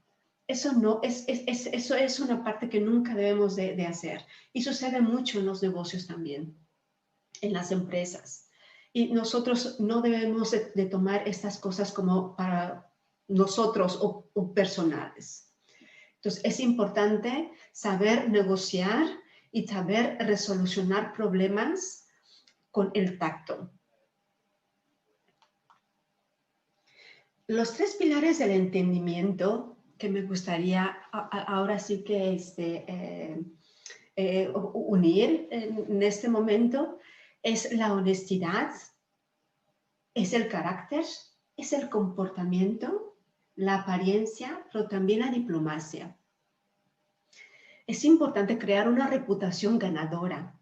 Eso es una parte que nunca debemos de hacer. Y sucede mucho en los negocios también, en las empresas. Y nosotros no debemos de tomar estas cosas como para nosotros o personales. Entonces, es importante saber negociar y saber resolucionar problemas con el tacto. Los tres pilares del entendimiento que me gustaría ahora sí que unir en este momento es la honestidad, es el carácter, es el comportamiento, la apariencia, pero también la diplomacia. Es importante crear una reputación ganadora,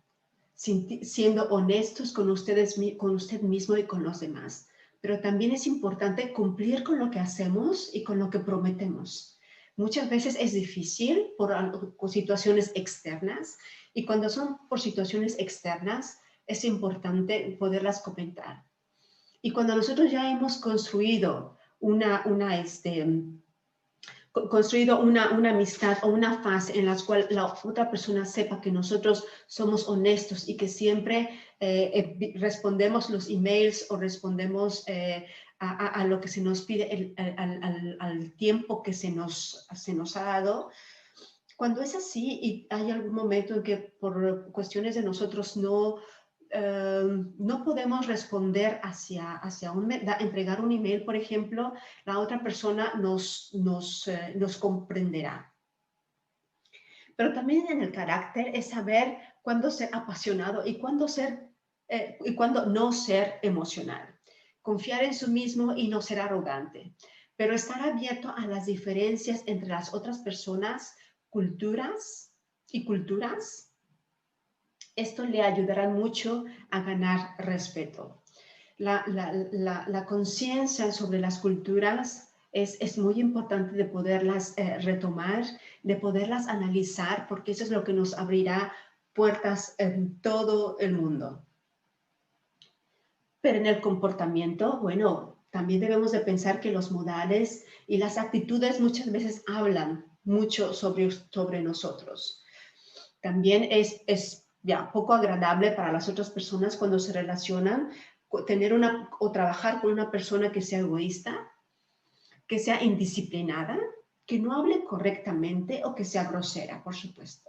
siendo honestos con usted mismo y con los demás. Pero también es importante cumplir con lo que hacemos y con lo que prometemos. Muchas veces es difícil por situaciones externas y cuando son por situaciones externas es importante poderlas comentar. Y cuando nosotros ya hemos construido una amistad o una fase en la cual la otra persona sepa que nosotros somos honestos y que siempre respondemos los emails o respondemos a lo que se nos pide al tiempo que se nos ha dado. Cuando es así y hay algún momento en que por cuestiones de nosotros no podemos responder entregar un email, por ejemplo, la otra persona nos comprenderá. Pero también en el carácter es saber cuándo ser apasionado y cuándo no ser emocional. confiar en sí mismo y no ser arrogante, pero estar abierto a las diferencias entre las otras personas, culturas y culturas. Esto le ayudará mucho a ganar respeto. La conciencia sobre las culturas es muy importante de poderlas retomar, de poderlas analizar, porque eso es lo que nos abrirá puertas en todo el mundo. Pero en el comportamiento, bueno, también debemos de pensar que los modales y las actitudes muchas veces hablan mucho sobre nosotros. También es ya poco agradable para las otras personas cuando se relacionan, tener o trabajar con una persona que sea egoísta, que sea indisciplinada, que no hable correctamente o que sea grosera, por supuesto.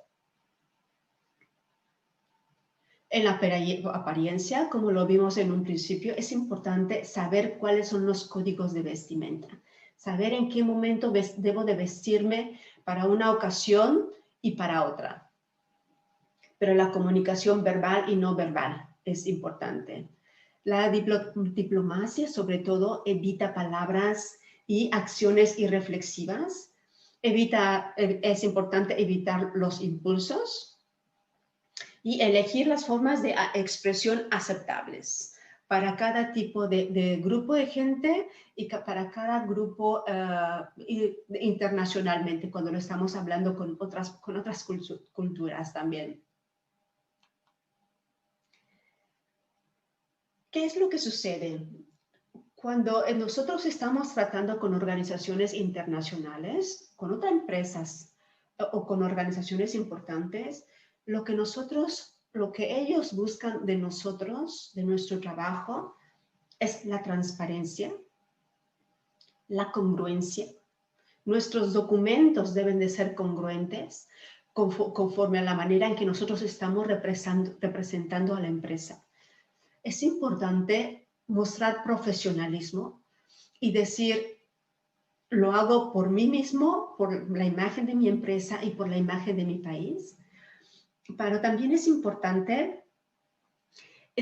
En la apariencia, como lo vimos en un principio, es importante saber cuáles son los códigos de vestimenta, saber en qué momento debo de vestirme para una ocasión y para otra. Pero la comunicación verbal y no verbal es importante. La diplomacia, sobre todo, evita palabras y acciones irreflexivas. Es importante evitar los impulsos y elegir las formas de expresión aceptables para cada tipo de grupo de gente y para cada grupo internacionalmente, cuando lo estamos hablando con otras culturas también. ¿Qué es lo que sucede? Cuando nosotros estamos tratando con organizaciones internacionales, con otras empresas o con organizaciones importantes, lo que ellos buscan de nosotros, de nuestro trabajo, es la transparencia, la congruencia. Nuestros documentos deben de ser congruentes conforme a la manera en que nosotros estamos representando a la empresa. Es importante mostrar profesionalismo y decir, lo hago por mí mismo, por la imagen de mi empresa y por la imagen de mi país. Pero también es importante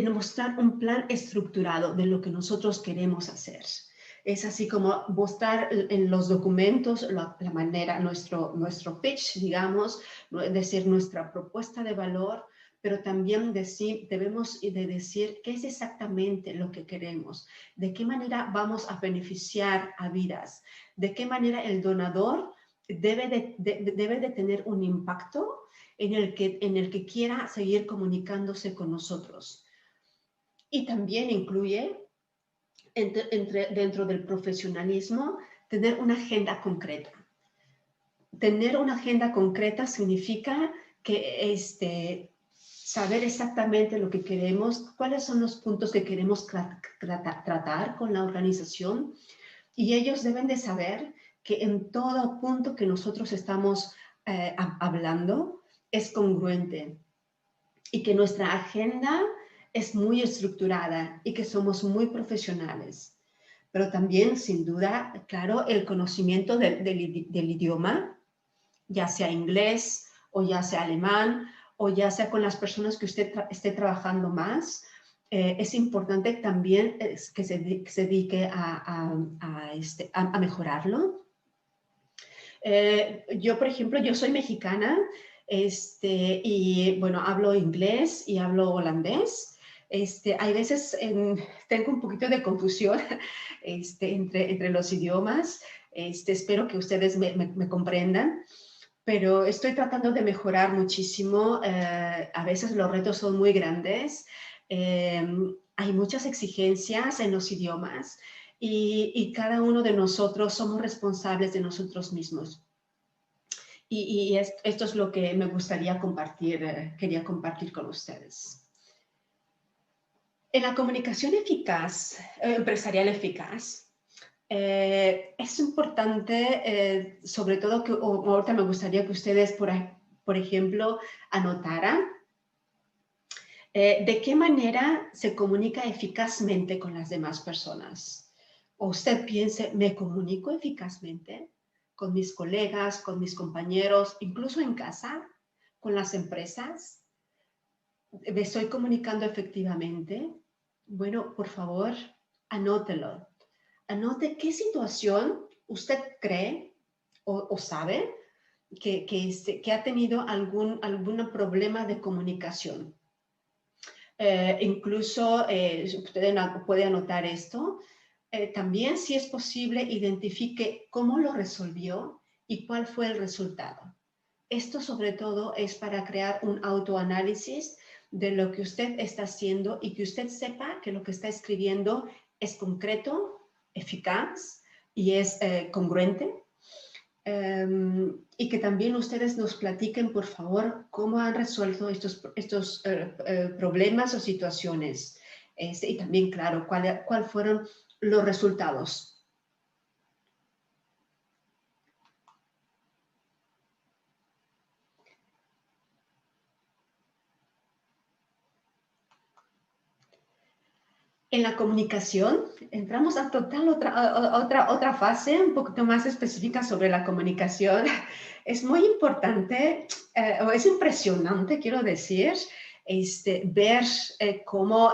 mostrar un plan estructurado de lo que nosotros queremos hacer. Es así como mostrar en los documentos la manera, nuestro pitch, digamos, es decir, nuestra propuesta de valor, pero también debemos de decir qué es exactamente lo que queremos, de qué manera vamos a beneficiar a vidas, de qué manera el donador debe de tener un impacto en el que quiera seguir comunicándose con nosotros. Y también incluye, dentro del profesionalismo, tener una agenda concreta. Tener una agenda concreta significa que saber exactamente lo que queremos, cuáles son los puntos que queremos tratar con la organización, y ellos deben de saber que en todo punto que nosotros estamos hablando es congruente y que nuestra agenda es muy estructurada y que somos muy profesionales. Pero también, sin duda, claro, el conocimiento del idioma, ya sea inglés o ya sea alemán o ya sea con las personas que usted esté trabajando más, es importante también que se dedique a mejorarlo. Yo, por ejemplo, yo soy mexicana y, bueno, hablo inglés y hablo holandés. Hay veces tengo un poquito de confusión entre los idiomas. Espero que ustedes me comprendan, pero estoy tratando de mejorar muchísimo. A veces los retos son muy grandes. Hay muchas exigencias en los idiomas y cada uno de nosotros somos responsables de nosotros mismos. Y esto es lo que me gustaría compartir, quería compartir con ustedes. En la comunicación eficaz, empresarial eficaz, es importante, sobre todo, que ahorita me gustaría que ustedes, por ejemplo, anotaran de qué manera se comunica eficazmente con las demás personas. O usted piense, ¿me comunico eficazmente con mis colegas, con mis compañeros, incluso en casa, con las empresas? ¿Me estoy comunicando efectivamente? Bueno, por favor, anótelo. Anote qué situación usted cree o sabe que ha tenido algún problema de comunicación. Incluso usted puede anotar esto. También, si es posible, identifique cómo lo resolvió y cuál fue el resultado. Esto sobre todo es para crear un autoanálisis de lo que usted está haciendo y que usted sepa que lo que está escribiendo es concreto, eficaz y es congruente. Y que también ustedes nos platiquen, por favor, cómo han resuelto estos problemas o situaciones. Y también, claro, cuál fueron los resultados. En la comunicación, entramos a otra fase un poquito más específica sobre la comunicación. Es muy importante, o es impresionante, quiero decir, ver cómo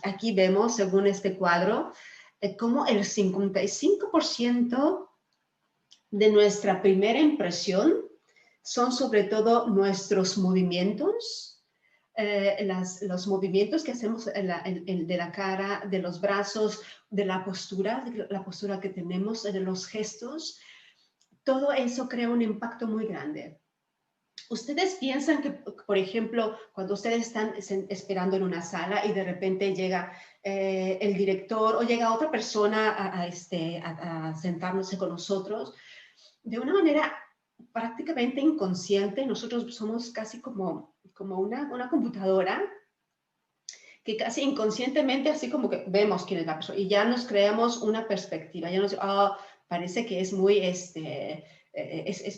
aquí vemos, según este cuadro, cómo el 55% de nuestra primera impresión son sobre todo nuestros movimientos, los movimientos que hacemos de la cara, de los brazos, de la postura que tenemos, de los gestos. Todo eso crea un impacto muy grande. Ustedes piensan que, por ejemplo, cuando ustedes están esperando en una sala y de repente llega el director o llega otra persona a sentarse con nosotros, de una manera prácticamente inconsciente, nosotros somos casi como una computadora que casi inconscientemente así como que vemos quién es la persona y ya nos creamos una perspectiva, ya nos parece que es muy, es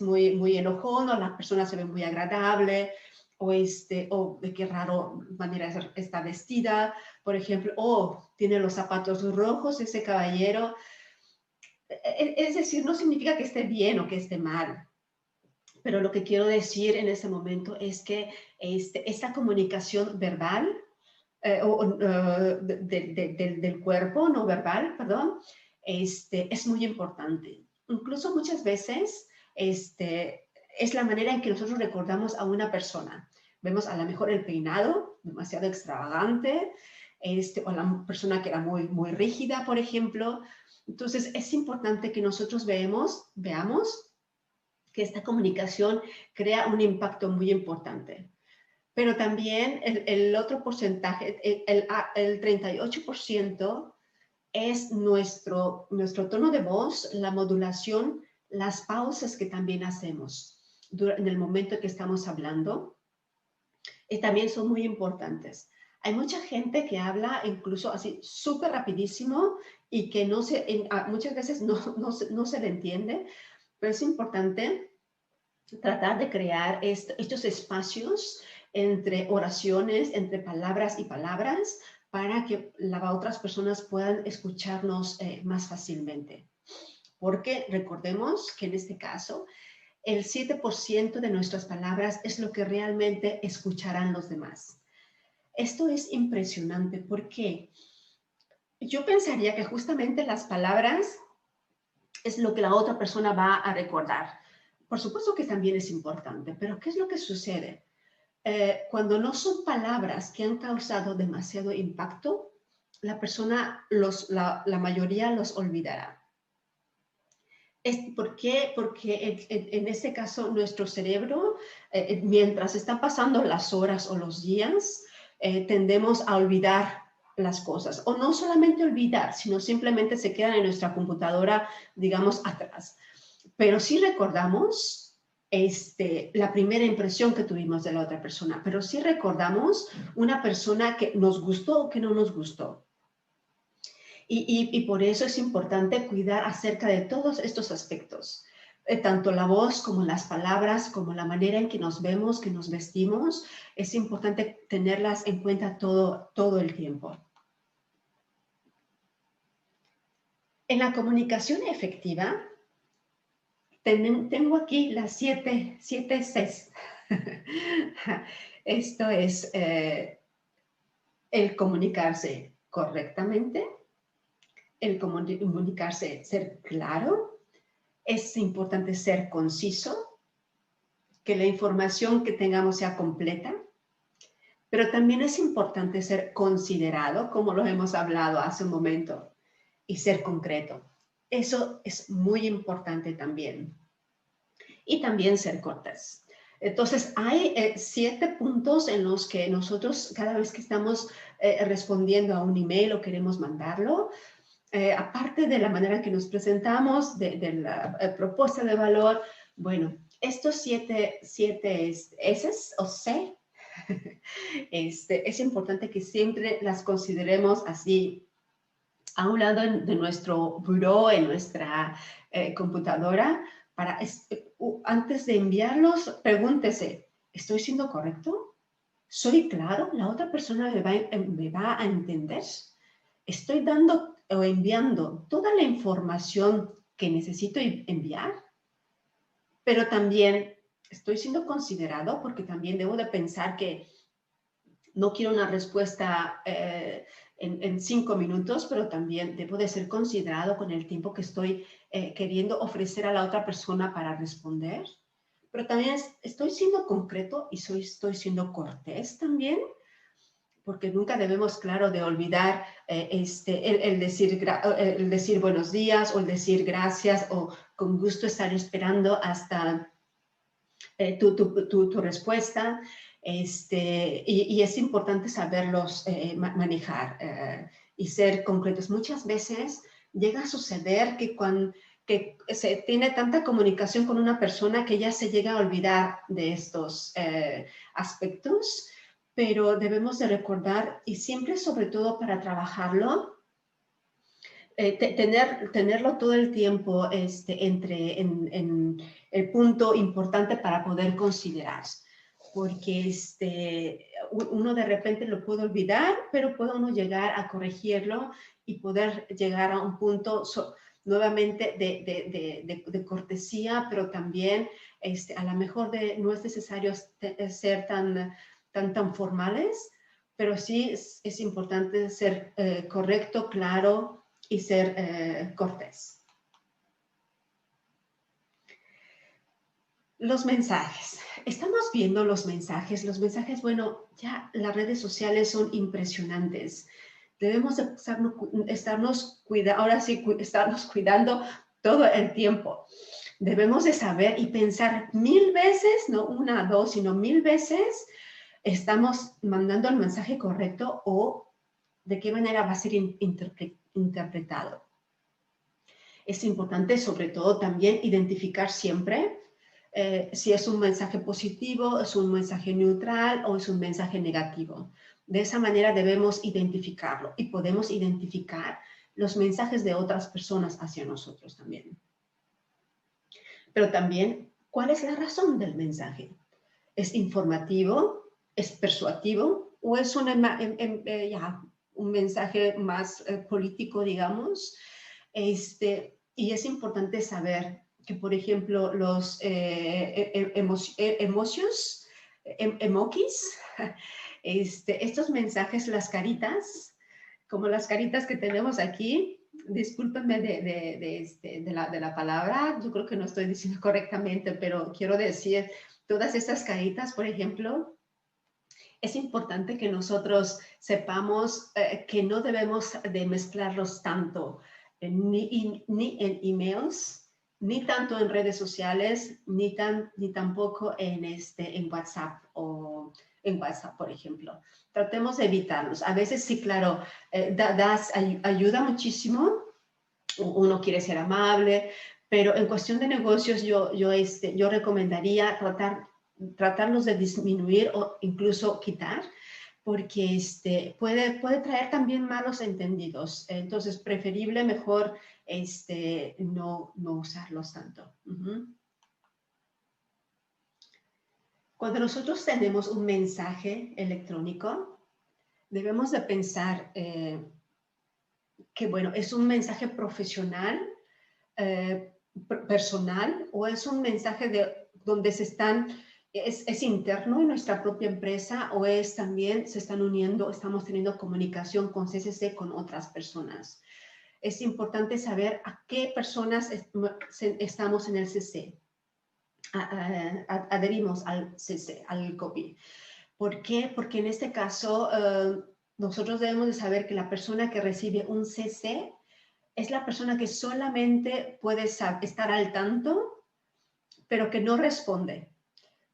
muy enojón, o la persona se ve muy agradable, o de qué raro manera está vestida, por ejemplo, tiene los zapatos rojos ese caballero. Es decir, no significa que esté bien o que esté mal, pero lo que quiero decir en ese momento es que esta comunicación verbal, del cuerpo no verbal, perdón, es muy importante. Incluso muchas veces es la manera en que nosotros recordamos a una persona. Vemos a lo mejor el peinado demasiado extravagante, o la persona que era muy rígida, por ejemplo. Entonces, es importante que nosotros veamos que esta comunicación crea un impacto muy importante. Pero también el otro porcentaje, el 38%, es nuestro tono de voz, la modulación, las pausas que también hacemos en el momento que estamos hablando, también son muy importantes. Hay mucha gente que habla incluso así súper rapidísimo y que muchas veces no se le entiende, pero es importante tratar de crear estos espacios entre oraciones, entre palabras y palabras, para que otras personas puedan escucharnos más fácilmente. Porque recordemos que en este caso, el 7% de nuestras palabras es lo que realmente escucharán los demás. Esto es impresionante porque yo pensaría que justamente las palabras es lo que la otra persona va a recordar. Por supuesto que también es importante, pero ¿qué es lo que sucede? Cuando no son palabras que han causado demasiado impacto, la persona, la mayoría los olvidará. ¿Por qué? Porque en este caso nuestro cerebro, mientras están pasando las horas o los días, tendemos a olvidar las cosas. O no solamente olvidar, sino simplemente se quedan en nuestra computadora, digamos, atrás. Pero sí recordamos la primera impresión que tuvimos de la otra persona, pero sí recordamos una persona que nos gustó o que no nos gustó. Y por eso es importante cuidar acerca de todos estos aspectos, tanto la voz como las palabras, como la manera en que nos vemos, que nos vestimos. Es importante tenerlas en cuenta todo el tiempo. En la comunicación efectiva, tengo aquí las 7 Cs. Esto es el comunicarse correctamente, el comunicarse, ser claro. Es importante ser conciso, que la información que tengamos sea completa, pero también es importante ser considerado, como lo hemos hablado hace un momento, y ser concreto. Eso es muy importante también. Y también ser cortés. Entonces, hay 7 puntos en los que nosotros, cada vez que estamos respondiendo a un email o queremos mandarlo, aparte de la manera en que nos presentamos, de la propuesta de valor, bueno, estos 7 S's o C, es importante que siempre las consideremos así a un lado de nuestro buró, en nuestra computadora, para antes de enviarlos, pregúntese, ¿estoy siendo correcto? ¿Soy claro? ¿La otra persona me va a entender? ¿Estoy dando o enviando toda la información que necesito enviar? Pero también estoy siendo considerado, porque también debo de pensar que no quiero una respuesta en 5 minutos, pero también debo de ser considerado con el tiempo que estoy queriendo ofrecer a la otra persona para responder. Pero también estoy siendo concreto y estoy siendo cortés también, porque nunca debemos, claro, de olvidar el decir buenos días o el decir gracias o con gusto estar esperando hasta tu respuesta. Y es importante saberlos manejar y ser concretos. Muchas veces llega a suceder que se tiene tanta comunicación con una persona que ya se llega a olvidar de estos aspectos, pero debemos de recordar, y siempre sobre todo para trabajarlo, tenerlo todo el tiempo en el punto importante para poder considerar, porque uno de repente lo puede olvidar, pero puede uno llegar a corregirlo y poder llegar a un punto nuevamente de cortesía, pero también a lo mejor no es necesario ser tan formales, pero sí es importante ser correcto, claro, y ser cortés. Los mensajes. Estamos viendo los mensajes. Los mensajes, bueno, ya las redes sociales son impresionantes. Debemos estarnos cuidando todo el tiempo. Debemos de saber y pensar 1000 veces, no una, dos, sino 1000 veces, estamos mandando el mensaje correcto o de qué manera va a ser interpretado. Es importante, sobre todo, también identificar siempre si es un mensaje positivo, es un mensaje neutral o es un mensaje negativo. De esa manera debemos identificarlo y podemos identificar los mensajes de otras personas hacia nosotros también. Pero también, ¿cuál es la razón del mensaje? ¿Es informativo? ¿Es persuasivo? ¿O es un mensaje más político, digamos? Y es importante saber que, por ejemplo, los emojis, estos mensajes, las caritas, como las caritas que tenemos aquí, discúlpenme de la palabra, yo creo que no estoy diciendo correctamente, pero quiero decir, todas estas caritas, por ejemplo, es importante que nosotros sepamos que no debemos de mezclarlos tanto, ni en emails, ni tanto en redes sociales, ni tampoco en WhatsApp o en WhatsApp, por ejemplo. Tratemos de evitarlos. A veces sí, claro, ayuda muchísimo. Uno quiere ser amable, pero en cuestión de negocios yo recomendaría tratarlos de disminuir o incluso quitar, porque puede traer también malos entendidos. Entonces, preferible mejor no usarlos tanto. Cuando nosotros tenemos un mensaje electrónico, debemos de pensar que, bueno, es un mensaje profesional, personal, o es un mensaje donde es interno en nuestra propia empresa, o también se están uniendo, estamos teniendo comunicación con CCC con otras personas. Es importante saber a qué personas estamos en el CC, adherimos al CC, al copy. ¿Por qué? Porque en este caso nosotros debemos de saber que la persona que recibe un CC es la persona que solamente puede estar al tanto, pero que no responde.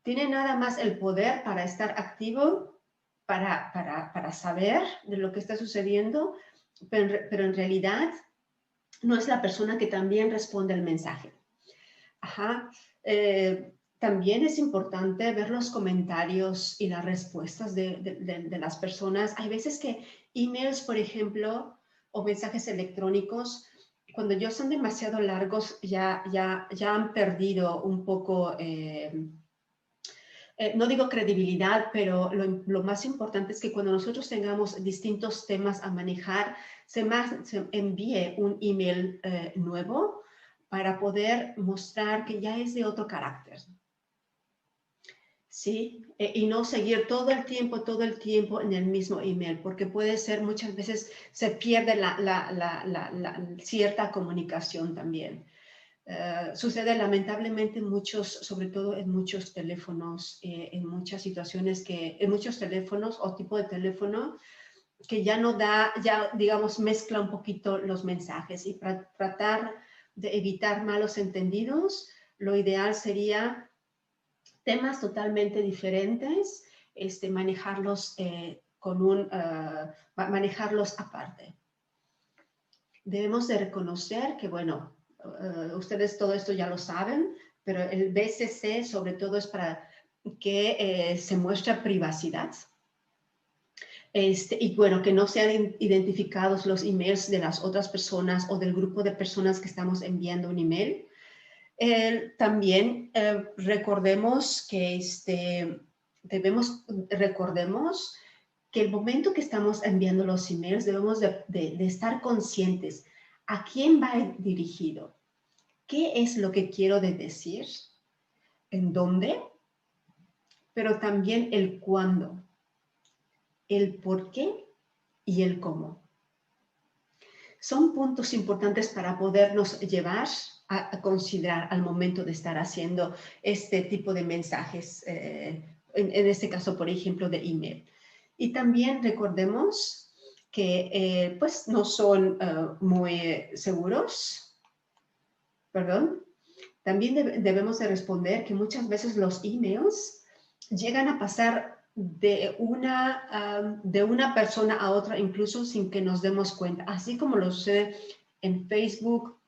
Tiene nada más el poder para estar activo, para saber de lo que está sucediendo, pero en realidad no es la persona que también responde al mensaje. Ajá. También es importante ver los comentarios y las respuestas de las personas. Hay veces que emails, por ejemplo, o mensajes electrónicos, cuando ya son demasiado largos, ya han perdido un poco, no digo credibilidad, pero lo más importante es que cuando nosotros tengamos distintos temas a manejar, se envíe un email nuevo para poder mostrar que ya es de otro carácter. ¿Sí? Y no seguir todo el tiempo en el mismo email, porque puede ser, muchas veces se pierde cierta comunicación también. Sucede lamentablemente sobre todo en muchos teléfonos, en muchas situaciones en muchos teléfonos o tipo de teléfono que ya no da, ya digamos mezcla un poquito los mensajes, y para tratar de evitar malos entendidos, lo ideal sería temas totalmente diferentes, manejarlos manejarlos aparte. Debemos de reconocer que, bueno, ustedes todo esto ya lo saben, pero el BCC sobre todo es para que se muestre privacidad. Y bueno, que no sean identificados los emails de las otras personas o del grupo de personas que estamos enviando un email. También recordemos que recordemos que el momento que estamos enviando los emails debemos de estar conscientes a quién va dirigido, qué es lo que quiero decir, en dónde, pero también el cuándo, el por qué y el cómo. Son puntos importantes para podernos llevar a considerar al momento de estar haciendo este tipo de mensajes, en este caso, por ejemplo, de email. Y también recordemos que pues no son muy seguros, perdón. También debemos de responder que muchas veces los emails llegan a pasar de una persona a otra, incluso sin que nos demos cuenta, así como lo sucede en Facebook,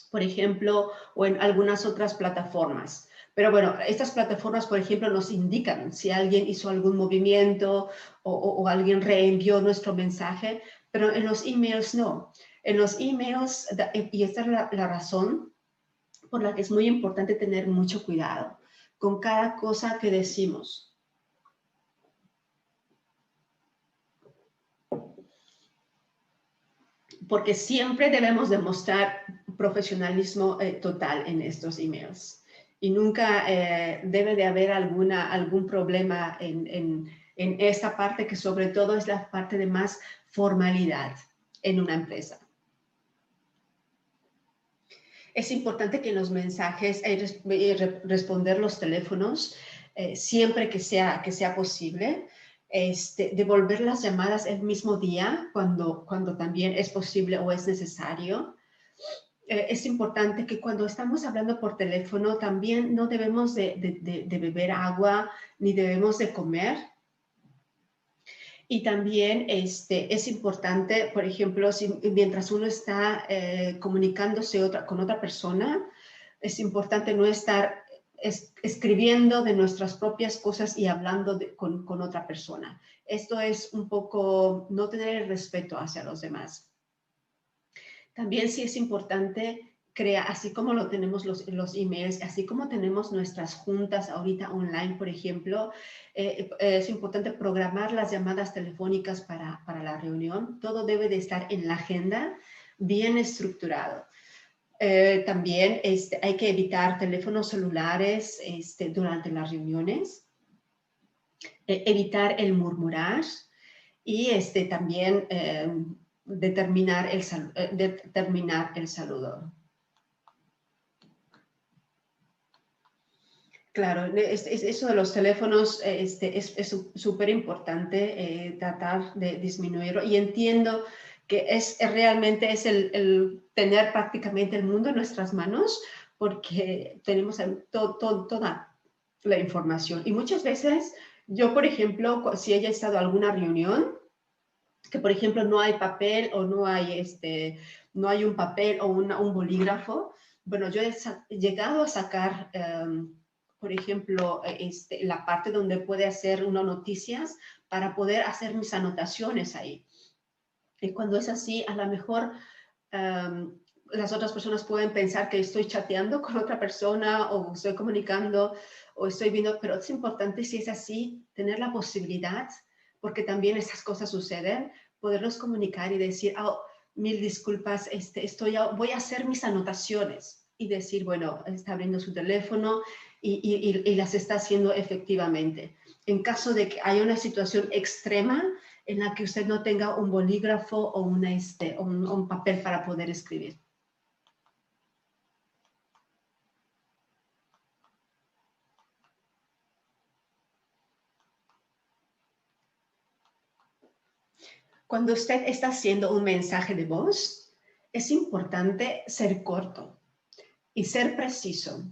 por ejemplo, o en algunas otras plataformas. Pero bueno, estas plataformas, por ejemplo, nos indican si alguien hizo algún movimiento o alguien reenvió nuestro mensaje, pero en los emails no. En los emails, y esta es la razón por la que es muy importante tener mucho cuidado con cada cosa que decimos. Porque siempre debemos demostrar profesionalismo total en estos emails. Y nunca debe de haber algún problema en esta parte, que sobre todo es la parte de más formalidad en una empresa. Es importante que en los mensajes responder los teléfonos siempre que sea posible. Devolver las llamadas el mismo día cuando también es posible o es necesario. Es importante que cuando estamos hablando por teléfono también no debemos de beber agua ni debemos de comer. Y también es importante, por ejemplo, mientras uno está comunicándose con otra persona, es importante no estar escribiendo de nuestras propias cosas y hablando con otra persona. Esto es un poco no tener el respeto hacia los demás. También sí es importante así como lo tenemos los emails, así como tenemos nuestras juntas ahorita online, por ejemplo, es importante programar las llamadas telefónicas para la reunión. Todo debe de estar en la agenda, bien estructurado. También hay que evitar teléfonos celulares durante las reuniones, evitar el murmurar y también determinar el saludo. Claro, eso de los teléfonos es súper importante tratar de disminuirlo, y entiendo que realmente es el tener prácticamente el mundo en nuestras manos, porque tenemos toda la información. Y muchas veces yo, por ejemplo, si haya estado en alguna reunión, que por ejemplo no hay papel o no hay un papel o un bolígrafo, bueno, yo he llegado a sacar, por ejemplo, la parte donde puede hacer unas noticias para poder hacer mis anotaciones ahí. Y cuando es así, a lo mejor las otras personas pueden pensar que estoy chateando con otra persona o estoy comunicando o estoy viendo, pero es importante, si es así, tener la posibilidad, porque también esas cosas suceden, poderlos comunicar y decir, oh, mil disculpas, voy a hacer mis anotaciones, y decir, bueno, está abriendo su teléfono y las está haciendo efectivamente. En caso de que haya una situación extrema en la que usted no tenga un bolígrafo o un papel para poder escribir. Cuando usted está haciendo un mensaje de voz, es importante ser corto y ser preciso.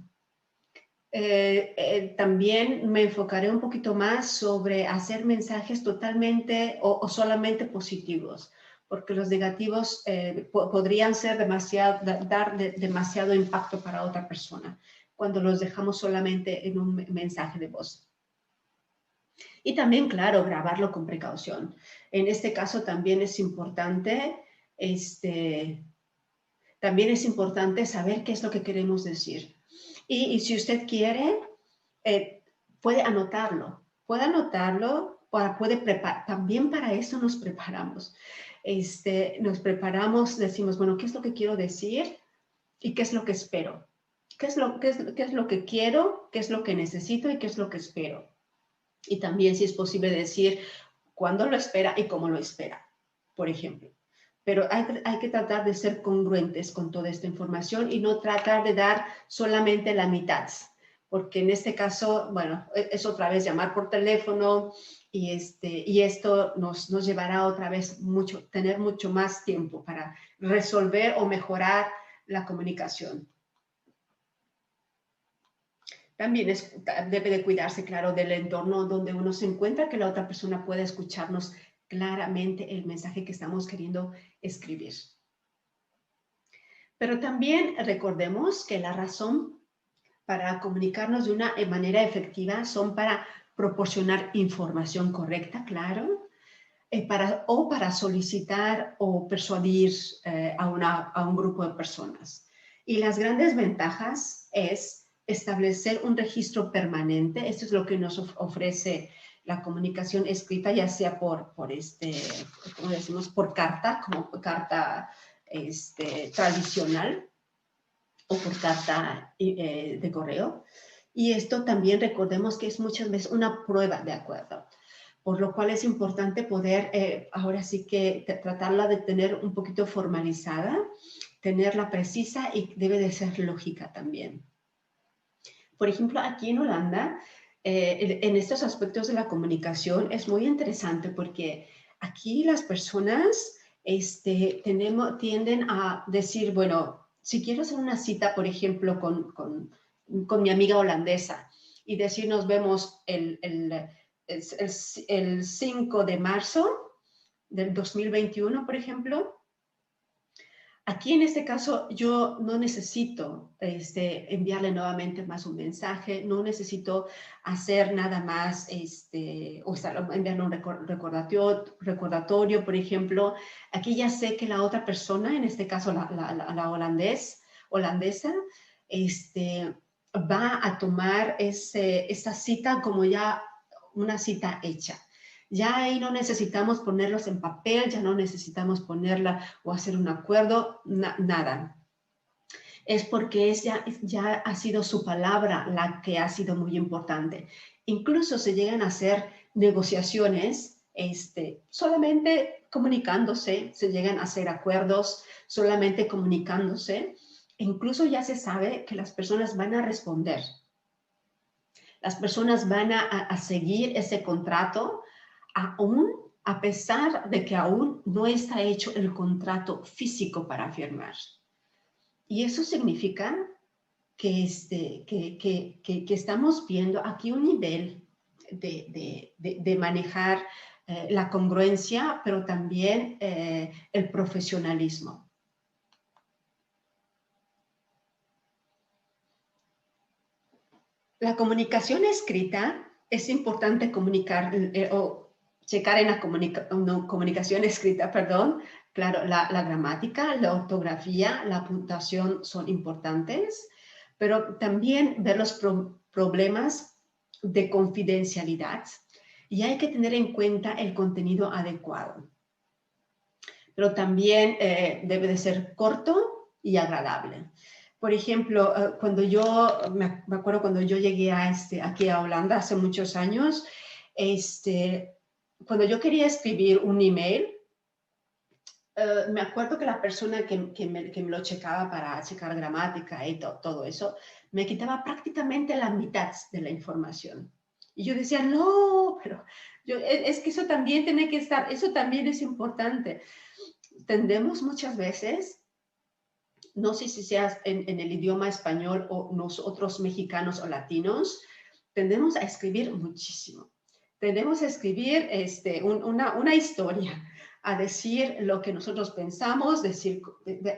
También me enfocaré un poquito más sobre hacer mensajes totalmente o solamente positivos, porque los negativos podrían ser dar demasiado impacto para otra persona cuando los dejamos solamente en un mensaje de voz. Y también, claro, grabarlo con precaución. En este caso también es importante, saber qué es lo que queremos decir. Y si usted quiere, puede anotarlo. También para eso nos preparamos. Nos preparamos, decimos, bueno, ¿qué es lo que quiero decir? ¿Y qué es lo que espero? ¿Qué es lo que quiero? ¿Qué es lo que necesito? ¿Y qué es lo que espero? Y también, si es posible, decir cuándo lo espera y cómo lo espera, por ejemplo. Pero hay que tratar de ser congruentes con toda esta información y no tratar de dar solamente la mitad, porque en este caso, bueno, es otra vez llamar por teléfono y esto nos llevará otra vez tener mucho más tiempo para resolver o mejorar la comunicación. También debe de cuidarse, claro, del entorno donde uno se encuentra, que la otra persona pueda escucharnos claramente el mensaje que estamos queriendo escribir. Pero también recordemos que la razón para comunicarnos de una manera efectiva son para proporcionar información correcta, claro, para solicitar o persuadir a un grupo de personas. Y las grandes ventajas es establecer un registro permanente. Esto es lo que nos ofrece la comunicación escrita, ya sea como decimos, por carta, como carta tradicional, o por carta de correo. Y esto también recordemos que es muchas veces una prueba de acuerdo, por lo cual es importante poder, ahora sí que tratarla de tener un poquito formalizada, tenerla precisa, y debe de ser lógica también. Por ejemplo, aquí en Holanda, en estos aspectos de la comunicación es muy interesante, porque aquí las personas tienden a decir, bueno, si quiero hacer una cita, por ejemplo, con mi amiga holandesa, y decir, nos vemos el 5 de marzo del 2021, por ejemplo. Aquí en este caso yo no necesito enviarle nuevamente más un mensaje, no necesito hacer nada más, o enviarle un recordatorio, por ejemplo. Aquí ya sé que la otra persona, en este caso la holandesa, va a tomar esa cita como ya una cita hecha. Ya ahí no necesitamos ponerlos en papel, ya no necesitamos ponerla o hacer un acuerdo, nada. Es porque ya ha sido su palabra la que ha sido muy importante. Incluso se llegan a hacer negociaciones Solamente comunicándose, se llegan a hacer acuerdos, solamente comunicándose. E incluso ya se sabe que las personas van a responder. Las personas van a seguir ese contrato aún a pesar de que aún no está hecho el contrato físico para firmar. Y eso significa que, que estamos viendo aquí un nivel de manejar la congruencia, pero también el profesionalismo. La comunicación escrita, es importante comunicar o checar en la comunicación escrita, perdón. Claro, la gramática, la ortografía, la puntuación son importantes, pero también ver los problemas de confidencialidad y hay que tener en cuenta el contenido adecuado. Pero también debe de ser corto y agradable. Por ejemplo, cuando me acuerdo cuando yo llegué aquí a Holanda hace muchos años, cuando yo quería escribir un email, me acuerdo que la persona que me lo checaba para checar gramática y todo eso, me quitaba prácticamente la mitad de la información. Y yo decía, no, pero es que eso también tiene que estar, eso también es importante. Tendemos muchas veces, no sé si seas en el idioma español o nosotros mexicanos o latinos, tendemos a escribir muchísimo. Tendemos a escribir una historia, a decir lo que nosotros pensamos,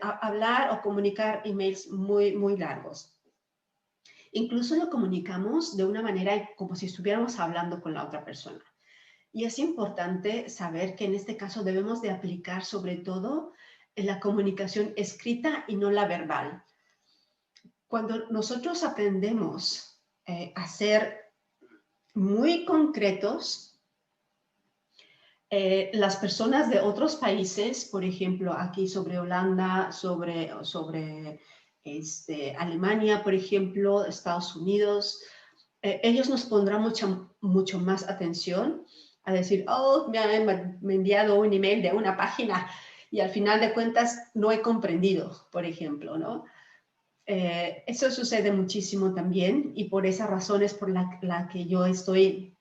hablar o comunicar emails muy, muy largos. Incluso lo comunicamos de una manera como si estuviéramos hablando con la otra persona. Y es importante saber que en este caso debemos de aplicar sobre todo en la comunicación escrita y no la verbal. Cuando nosotros aprendemos a ser muy concretos, las personas de otros países, por ejemplo, aquí sobre Holanda, sobre Alemania, por ejemplo, Estados Unidos, ellos nos pondrán mucho más atención a decir, oh, me han enviado un email de una página y al final de cuentas no he comprendido, por ejemplo, ¿no? Eso sucede muchísimo también y por esa razón es por la que yo estoy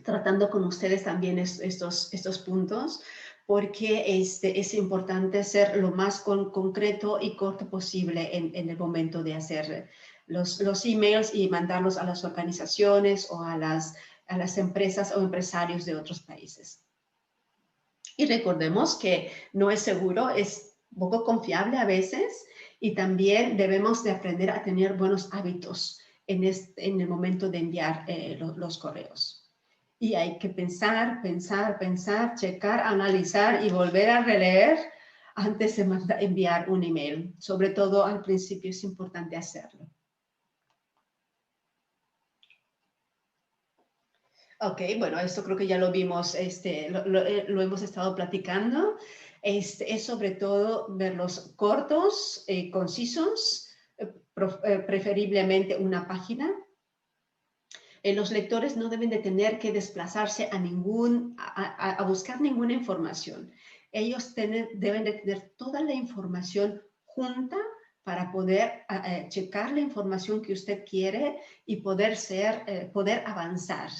tratando con ustedes también estos puntos, porque es importante ser lo más concreto y corto posible en el momento de hacer los emails y mandarlos a las organizaciones o a las empresas o empresarios de otros países. Y recordemos que no es seguro, es poco confiable a veces y también debemos de aprender a tener buenos hábitos en el momento de enviar los correos. Y hay que pensar, checar, analizar y volver a releer antes de enviar un email. Sobre todo al principio es importante hacerlo. Ok, bueno, esto creo que ya lo vimos, lo hemos estado platicando. Es sobre todo verlos cortos, concisos, preferiblemente una página. Los lectores no deben de tener que desplazarse a buscar ninguna información. Ellos deben de tener toda la información junta para poder checar la información que usted quiere y poder avanzar.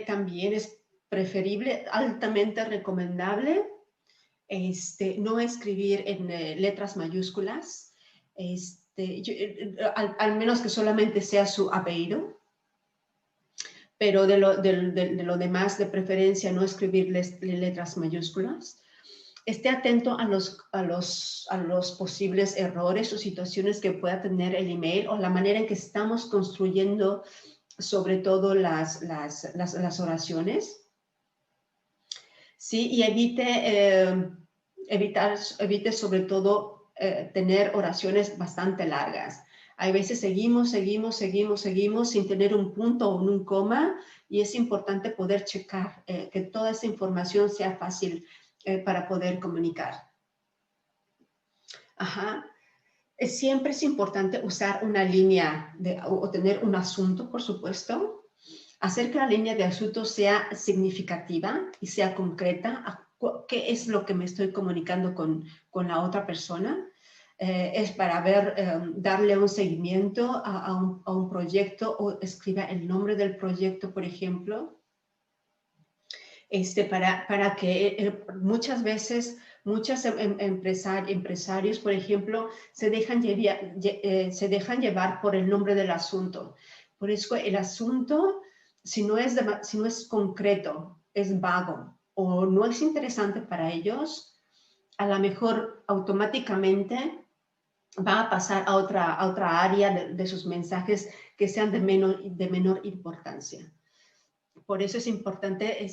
También es preferible, altamente recomendable, no escribir en letras mayúsculas, al menos que solamente sea su apellido, pero de lo demás, de preferencia, no escribir letras mayúsculas. Esté atento a los posibles errores o situaciones que pueda tener el email o la manera en que estamos construyendo sobre todo las oraciones. Sí, y evite sobre todo tener oraciones bastante largas. Hay veces seguimos sin tener un punto o un coma y es importante poder checar que toda esa información sea fácil para poder comunicar. Ajá. Siempre es importante usar una línea o tener un asunto, por supuesto. hacer que la línea de asunto sea significativa y sea concreta. ¿Qué es lo que me estoy comunicando con la otra persona? Es para darle un seguimiento a un proyecto, o escriba el nombre del proyecto, por ejemplo. Para que muchas veces, muchos empresarios, por ejemplo, se dejan llevar por el nombre del asunto. Por eso el asunto, si no es concreto, es vago o no es interesante para ellos, a lo mejor automáticamente va a pasar a otra área de sus mensajes que sean de menor importancia. Por eso es importante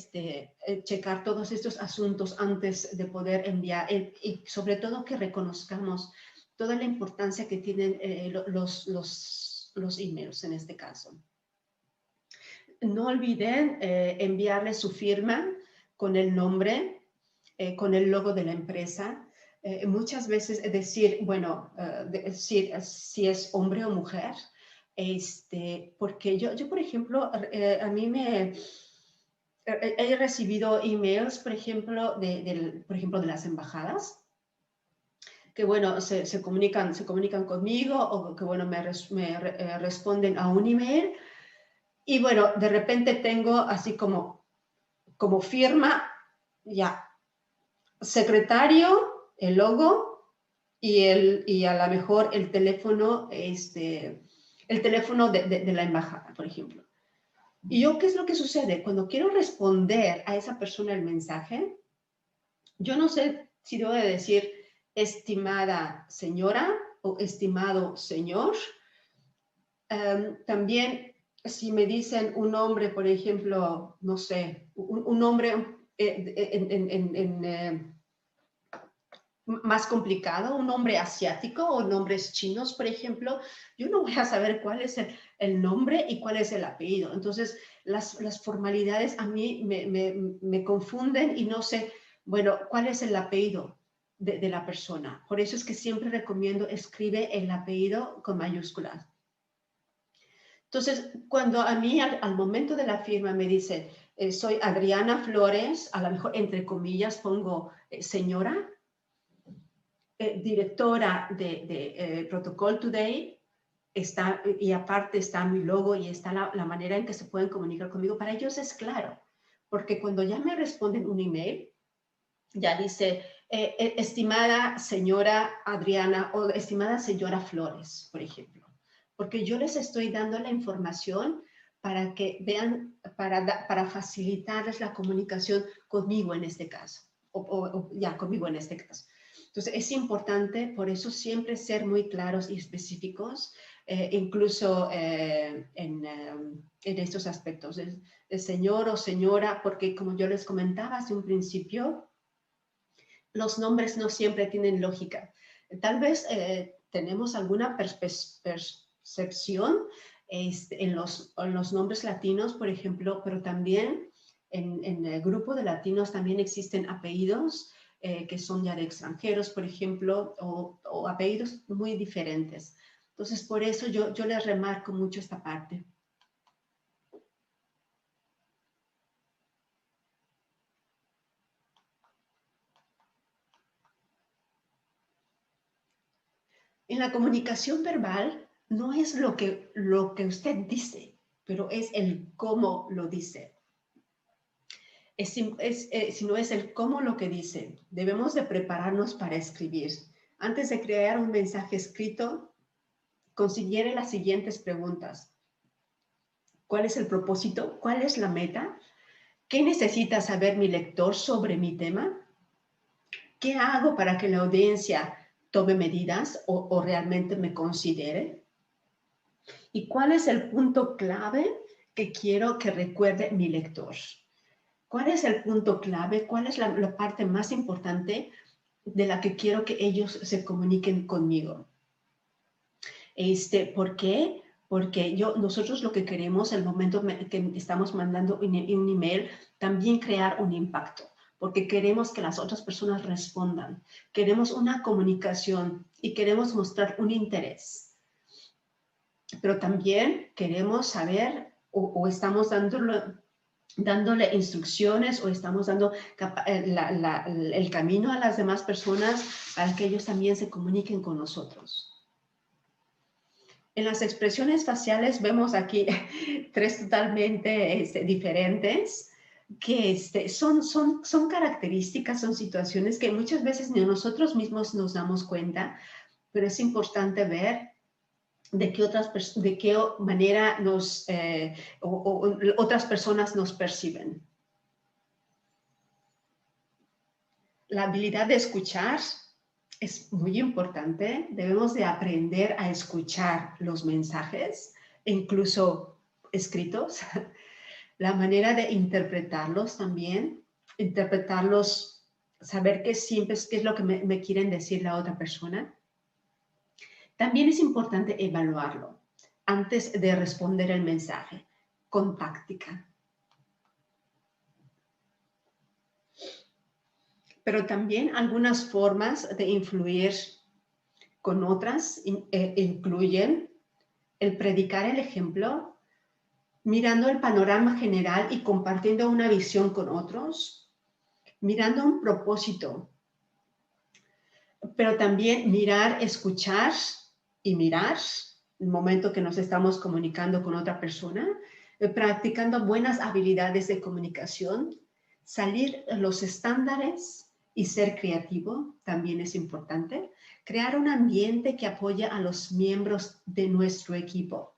checar todos estos asuntos antes de poder enviar, y sobre todo que reconozcamos toda la importancia que tienen los emails en este caso. No olviden enviarle su firma con el nombre, con el logo de la empresa. Muchas veces decir, bueno, decir si es hombre o mujer, porque yo por ejemplo, a mí he recibido emails, por ejemplo, de las embajadas, que bueno, se comunican conmigo, o que bueno, me responden a un email, y bueno, de repente tengo así como firma, ya, secretario, el logo, y a lo mejor el teléfono, el teléfono de la embajada, por ejemplo. ¿Y yo qué es lo que sucede? Cuando quiero responder a esa persona el mensaje, yo no sé si debo de decir estimada señora o estimado señor. También si me dicen un nombre, por ejemplo, no sé, un nombre más complicado, un nombre asiático o nombres chinos, por ejemplo, yo no voy a saber cuál es el nombre y cuál es el apellido. Entonces, las formalidades a mí me confunden y no sé, bueno, cuál es el apellido de la persona. Por eso es que siempre recomiendo escribe el apellido con mayúsculas. Entonces, cuando a mí al momento de la firma me dice, soy Adriana Flores, a lo mejor entre comillas pongo señora, directora de Protocol Today, y aparte está mi logo y está la manera en que se pueden comunicar conmigo. Para ellos es claro, porque cuando ya me responden un email, ya dice, estimada señora Adriana o estimada señora Flores, por ejemplo, porque yo les estoy dando la información para que vean, para facilitarles la comunicación conmigo en este caso, conmigo en este caso. Entonces, es importante, por eso, siempre ser muy claros y específicos, incluso en estos aspectos. El señor o señora, porque como yo les comentaba hace un principio, los nombres no siempre tienen lógica. Tal vez tenemos alguna percepción en los nombres latinos, por ejemplo, pero también en el grupo de latinos también existen apellidos que son ya de extranjeros, por ejemplo, o apellidos muy diferentes. Entonces, por eso yo les remarco mucho esta parte. En la comunicación verbal no es lo que usted dice, pero es el cómo lo dice. Sino es el cómo lo que dice. Debemos de prepararnos para escribir. Antes de crear un mensaje escrito, considere las siguientes preguntas. ¿Cuál es el propósito? ¿Cuál es la meta? ¿Qué necesita saber mi lector sobre mi tema? ¿Qué hago para que la audiencia tome medidas o realmente me considere? ¿Y cuál es el punto clave que quiero que recuerde mi lector? ¿Cuál es el punto clave? ¿Cuál es la parte más importante de la que quiero que ellos se comuniquen conmigo? ¿Por qué? Porque nosotros lo que queremos al momento que estamos mandando un email, también crear un impacto, porque queremos que las otras personas respondan. Queremos una comunicación y queremos mostrar un interés. Pero también queremos saber o estamos dándole instrucciones o estamos dando el camino a las demás personas para que ellos también se comuniquen con nosotros. En las expresiones faciales vemos aquí 3 totalmente diferentes que son características, son situaciones que muchas veces ni nosotros mismos nos damos cuenta, pero es importante ver de qué manera otras personas nos perciben. La habilidad de escuchar es muy importante. Debemos de aprender a escuchar los mensajes, incluso escritos. La manera de interpretarlos también. Interpretarlos, saber qué es lo que me quieren decir la otra persona. También es importante evaluarlo antes de responder el mensaje con táctica. Pero también algunas formas de influir con otras incluyen el predicar el ejemplo, mirando el panorama general y compartiendo una visión con otros, mirando un propósito, pero también mirar, escuchar y mirar el momento que nos estamos comunicando con otra persona, practicando buenas habilidades de comunicación, salir de los estándares y ser creativo también es importante. Crear un ambiente que apoye a los miembros de nuestro equipo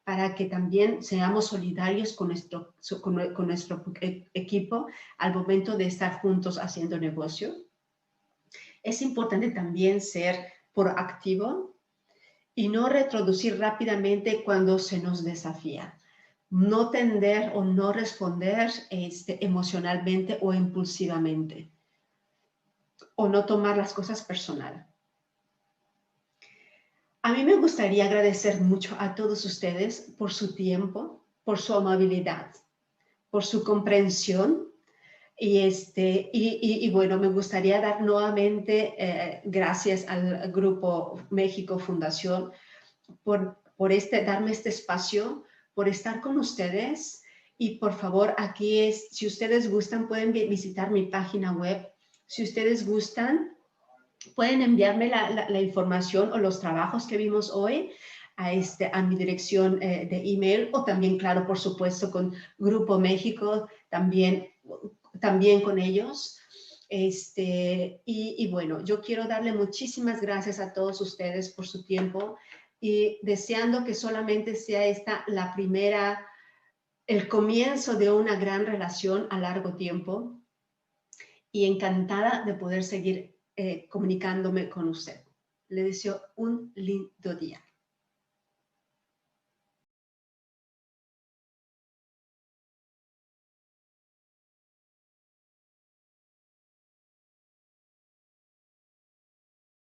para que también seamos solidarios con nuestro equipo al momento de estar juntos haciendo negocio. Es importante también ser proactivo y no retroducir rápidamente cuando se nos desafía. No tender o no responder emocionalmente o impulsivamente. O no tomar las cosas personal. A mí me gustaría agradecer mucho a todos ustedes por su tiempo, por su amabilidad, por su comprensión. Y bueno, me gustaría dar nuevamente gracias al Grupo México Fundación por darme este espacio, por estar con ustedes. Y por favor, aquí si ustedes gustan, pueden visitar mi página web. Si ustedes gustan, pueden enviarme la información o los trabajos que vimos hoy a mi dirección de email, o también, claro, por supuesto, con Grupo México, también con ellos. Y bueno, yo quiero darle muchísimas gracias a todos ustedes por su tiempo y deseando que solamente sea esta el comienzo de una gran relación a largo tiempo, y encantada de poder seguir comunicándome con usted. Le deseo un lindo día.